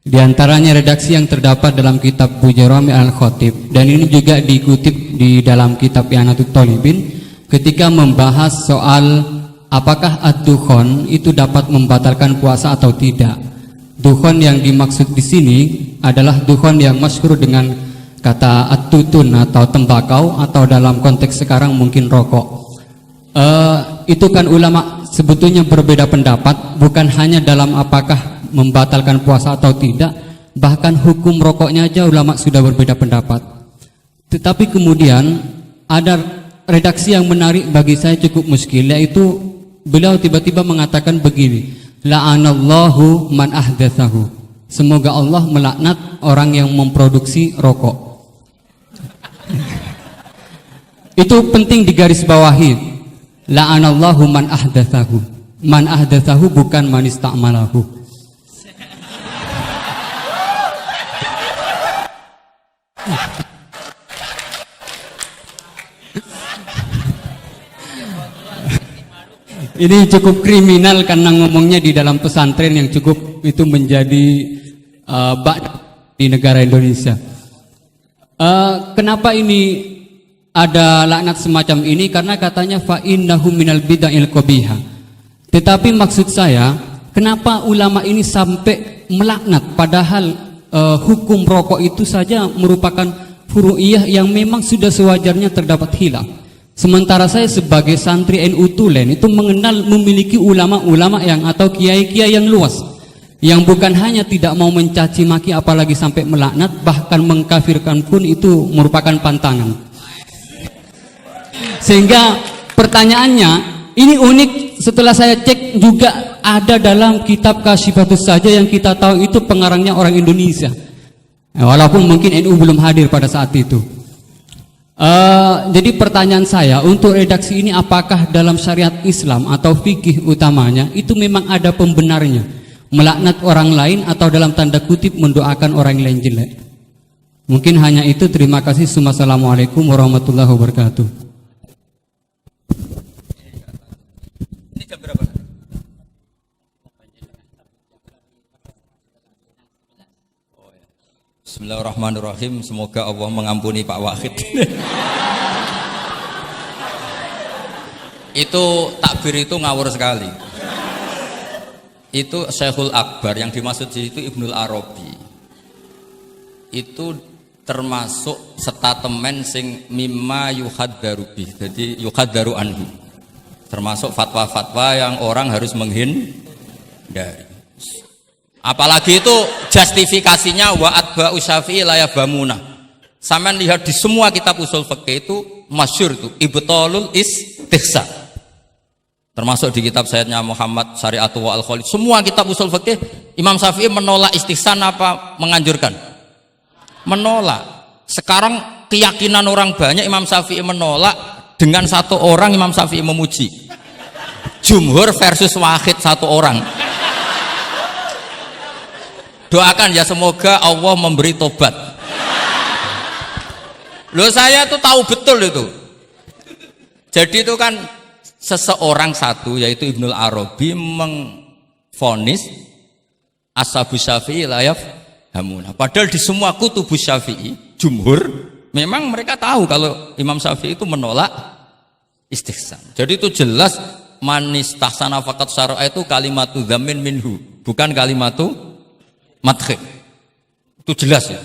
Di antaranya redaksi yang terdapat dalam kitab Bujairami al-Khatib, dan ini juga dikutip di dalam kitab I'anatul Talibin ketika membahas soal apakah ad-dukhon itu dapat membatalkan puasa atau tidak. Dukhon yang dimaksud di sini adalah dukhon yang masyhur dengan kata at-tutun atau tembakau, atau dalam konteks sekarang mungkin rokok. Itu kan ulama sebetulnya berbeda pendapat, bukan hanya dalam apakah membatalkan puasa atau tidak, bahkan hukum rokoknya aja ulama sudah berbeda pendapat. Tetapi kemudian ada redaksi yang menarik bagi saya cukup muskil, yaitu beliau tiba-tiba mengatakan begini, la'anallahu man ahdatsahu, semoga Allah melaknat orang yang memproduksi rokok. Itu penting digarisbawahi, la'anallahu man ahdatsahu. Man ahdatsahu bukan man ista'malahu. Ini cukup kriminal karena ngomongnya di dalam pesantren yang cukup itu menjadi di negara Indonesia. Kenapa ini ada laknat semacam ini? Karena katanya fa innahu minal bid'il qabihah. Tetapi maksud saya, kenapa ulama ini sampai melaknat padahal hukum rokok itu saja merupakan furu'iyah yang memang sudah sewajarnya terdapat khilaf. Sementara saya sebagai santri NU Tulen itu mengenal, memiliki ulama-ulama yang atau kiai-kiai yang luas, yang bukan hanya tidak mau mencaci maki apalagi sampai melaknat, bahkan mengkafirkan pun itu merupakan pantangan. Sehingga pertanyaannya ini unik, setelah saya cek juga ada dalam kitab Kasyifatus saja yang kita tahu itu pengarangnya orang Indonesia, walaupun mungkin NU belum hadir pada saat itu. Jadi pertanyaan saya untuk redaksi ini, apakah dalam syariat Islam atau fikih utamanya itu memang ada pembenarnya melaknat orang lain atau dalam tanda kutip mendoakan orang lain jelek? Mungkin hanya itu. Terima kasih. Assalamualaikum warahmatullahi wabarakatuh. Ini jam berapa? Bismillahirrahmanirrahim. Semoga Allah mengampuni Pak Wahid. Itu takbir itu ngawur sekali. Itu Syekhul Akbar, yang dimaksud di situ Ibnul Arabi. Itu termasuk statemen sing mimma yuhaddaru bih. Jadi yuhaddaru anhu. Termasuk fatwa-fatwa yang orang harus menghindari. Apalagi itu justifikasinya wa atba'u syafi'i la yabamuna. Sampean lihat di semua kitab usul fikih itu masyhur itu ibtalul istihsan. Termasuk di kitab Sayyidina Muhammad Syari'atu wa al-Khalid. Semua kitab usul fikih Imam Syafi'i menolak istihsan apa menganjurkan? Menolak. Sekarang keyakinan orang banyak Imam Syafi'i menolak, dengan satu orang Imam Syafi'i memuji. Jumhur versus wahid satu orang. Doakan ya semoga Allah memberi tobat. Loh, saya tuh tahu betul itu. Jadi itu kan seseorang satu, yaitu Ibnul Arabi, mengvonis ashabu Syafi'i la yafhamuna. Padahal di semua kutubus Syafi'i, jumhur memang mereka tahu kalau Imam Syafi'i itu menolak istihsan. Jadi itu jelas manis tahsana faqat syara'a itu kalimatu dzamin minhu, bukan kalimatu madkhil. Itu jelas ya.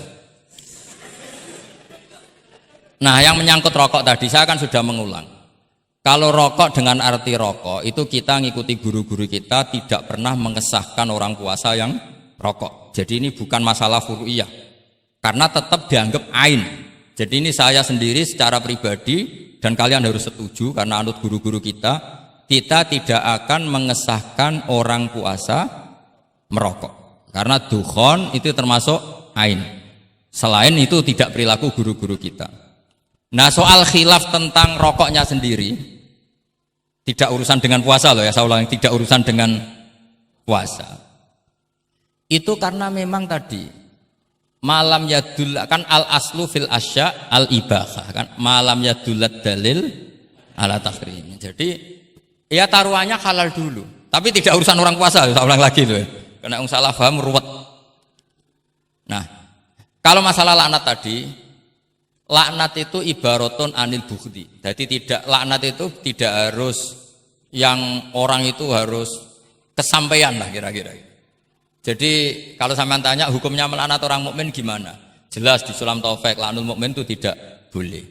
Nah, yang menyangkut rokok tadi saya kan sudah mengulang. Kalau rokok dengan arti rokok itu kita ngikuti guru-guru kita, tidak pernah mengesahkan orang puasa yang rokok. Jadi ini bukan masalah furu'iyah, karena tetap dianggap ain. Jadi ini saya sendiri secara pribadi, dan kalian harus setuju karena anut guru-guru kita tidak akan mengesahkan orang puasa merokok. Karena dukhon itu termasuk ain. Selain itu tidak perilaku guru-guru kita. Nah, soal khilaf tentang rokoknya sendiri tidak urusan dengan puasa loh ya, saya ulang, tidak urusan dengan puasa. Itu karena memang tadi malam yadul kan al aslu fil asya al ibahah kan malam yadulat dalil ala tahrim. Jadi ya taruhannya halal dulu. Tapi tidak urusan orang puasa, saya ulang lagi loh. Karena salah paham ruwet. Nah, kalau masalah laknat tadi, laknat itu ibaratun anil bukhdi. Jadi tidak laknat itu tidak harus yang orang itu harus kesampaian lah kira-kira. Jadi kalau sampean tanya hukumnya melaknat orang mukmin gimana? Jelas di Sulam Taufik laknul mukmin itu tidak boleh.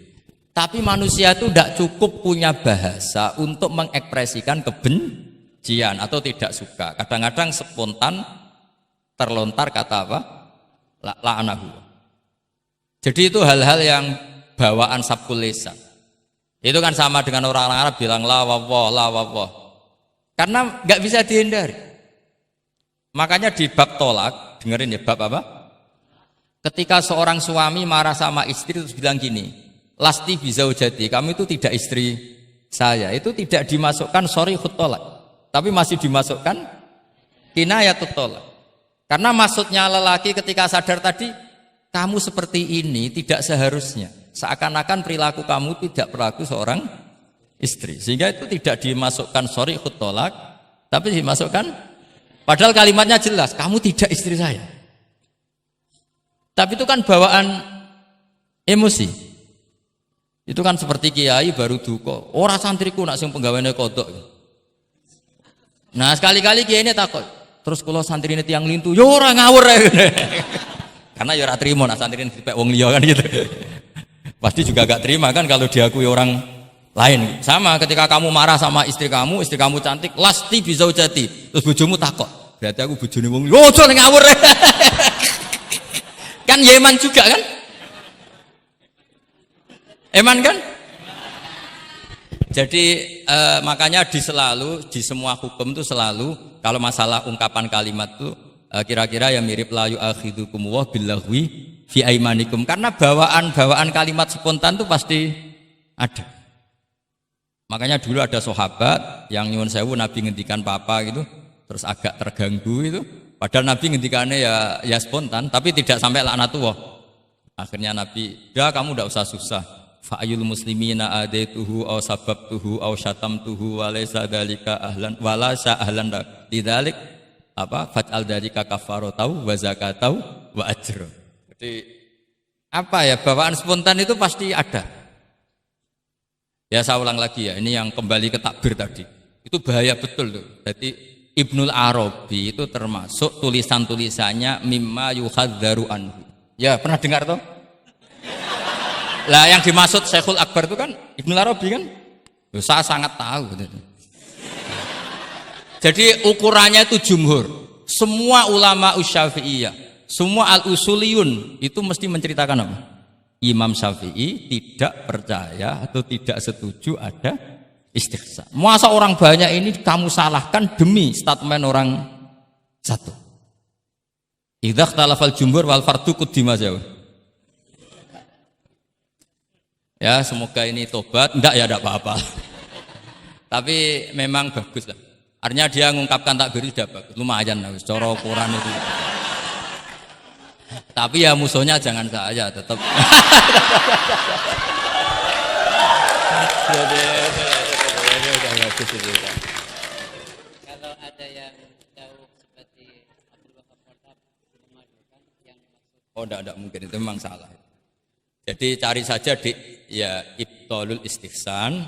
Tapi manusia itu tidak cukup punya bahasa untuk mengekspresikan kebencian atau tidak suka. Kadang-kadang spontan terlontar kata apa? La'anahu. Jadi itu hal-hal yang bawaan sabkul lisan. Itu kan sama dengan orang Arab bilang la wawah. Karena nggak bisa dihindari. Makanya di bab tolak, dengerin ya bab apa? Ketika seorang suami marah sama istri terus bilang gini, lasti bizaujati, kamu itu tidak istri saya. Itu tidak dimasukkan sharihut tolak, tapi masih dimasukkan kinayatut tolak. Karena maksudnya lelaki ketika sadar tadi, kamu seperti ini tidak seharusnya. Seakan-akan perilaku kamu tidak perilaku seorang istri. Sehingga itu tidak dimasukkan sharihut tolak, tapi dimasukkan, padahal kalimatnya jelas, kamu tidak istri saya. Tapi itu kan bawaan emosi. Itu kan seperti kiai baru duka, ora santriku nak sing penggaweane kodok. Nah sekali-kali kiai ini takut. Terus kalau santri ini tiang lintu, yo ora ngawur ya. Karena ya ora trimo nak santri ini dipek wong liya kan gitu. Pasti juga gak terima kan kalau diakui orang lain. Sama ketika kamu marah sama istri kamu cantik, lasti bizaujati. Terus bojomu takut. Berarti aku bojone wong liya. Ojo ngawur. Kan Yeman juga kan? Eman kan? Jadi makanya di semua hukum itu selalu kalau masalah ungkapan kalimat itu kira-kira yang mirip la yu'akhidukum wa billaghwi fi aimanikum, karena bawaan kalimat spontan itu pasti ada. Makanya dulu ada sahabat yang nyuwun sewu Nabi ngendikan papa gitu terus agak terganggu itu, padahal Nabi ngendikannya ya spontan tapi tidak sampai laknatullah. Akhirnya Nabi, "Dah kamu enggak usah susah. Fa'ayul muslimina adaituhu aw sababtuhu aw syatamtuhu wa laysa dzalika ahlan wala sa ahlan lidzalik apa faj'al dzalika kafaratau wa zakatau wa ajra." Jadi apa ya, bawaan spontan itu pasti ada. Ya saya ulang lagi ya, ini yang kembali ke takbir tadi. Itu bahaya betul tuh. Jadi Ibnul Arabi itu termasuk tulisan-tulisannya mimma yuhadzaru anhu. Ya pernah dengar toh? Lah yang dimaksud Syekhul Akbar itu kan Ibnul Arabi kan? Saya sangat tahu. Jadi ukurannya itu jumhur. Semua ulama Syafi'iyah, semua al-usuliyun itu mesti menceritakan apa? Imam Syafi'i tidak percaya atau tidak setuju ada istighsa. Masa orang banyak ini kamu salahkan demi statement orang satu. Idza ikhtalafal jumhur wal fardu quddima jauh. Ya semoga ini tobat, enggak ya enggak apa-apa. Tapi memang bagus lah. Artinya dia mengungkapkan takbir sudah bagus, lumayan lah, cara ukuran itu. Tapi ya musuhnya jangan saya tetap. Kalau ada yang jauh seperti Abdul Wahab Murtab memadukan yang dimaksud. Oh enggak mungkin, itu memang salah. Jadi cari saja di ya ibtalul istihsan.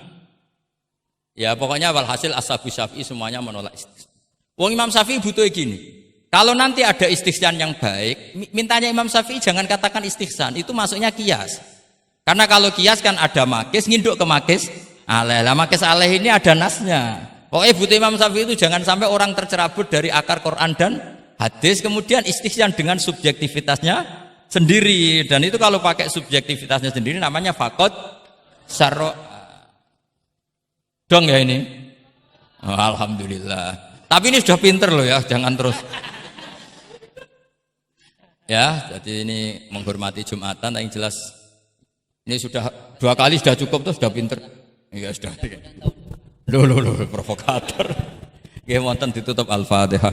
Ya pokoknya walhasil ashabu Syafi'i semuanya menolak istihsan. Wong Imam Syafi'i butuh gini. Kalau nanti ada istihsan yang baik, mintanya Imam Syafi'i jangan katakan istihsan, itu masuknya kias. Karena kalau kias kan ada makis, nginduk ke makis aleh. Lah makis aleh ini ada nasnya. Pokoknya butuh Imam Syafi'i itu jangan sampai orang tercerabut dari akar Quran dan hadis, kemudian istihsan dengan subjektivitasnya sendiri, dan itu kalau pakai subjektivitasnya sendiri namanya fakot syarro dong ya ini. Oh, alhamdulillah. Tapi ini sudah pinter loh ya, jangan terus. Ya, jadi ini menghormati Jumatan, yang jelas ini sudah 2 kali sudah cukup tuh, sudah pinter. Iya sudah. Loh, provokator. Nggih wonten ditutup Al-Fatihah.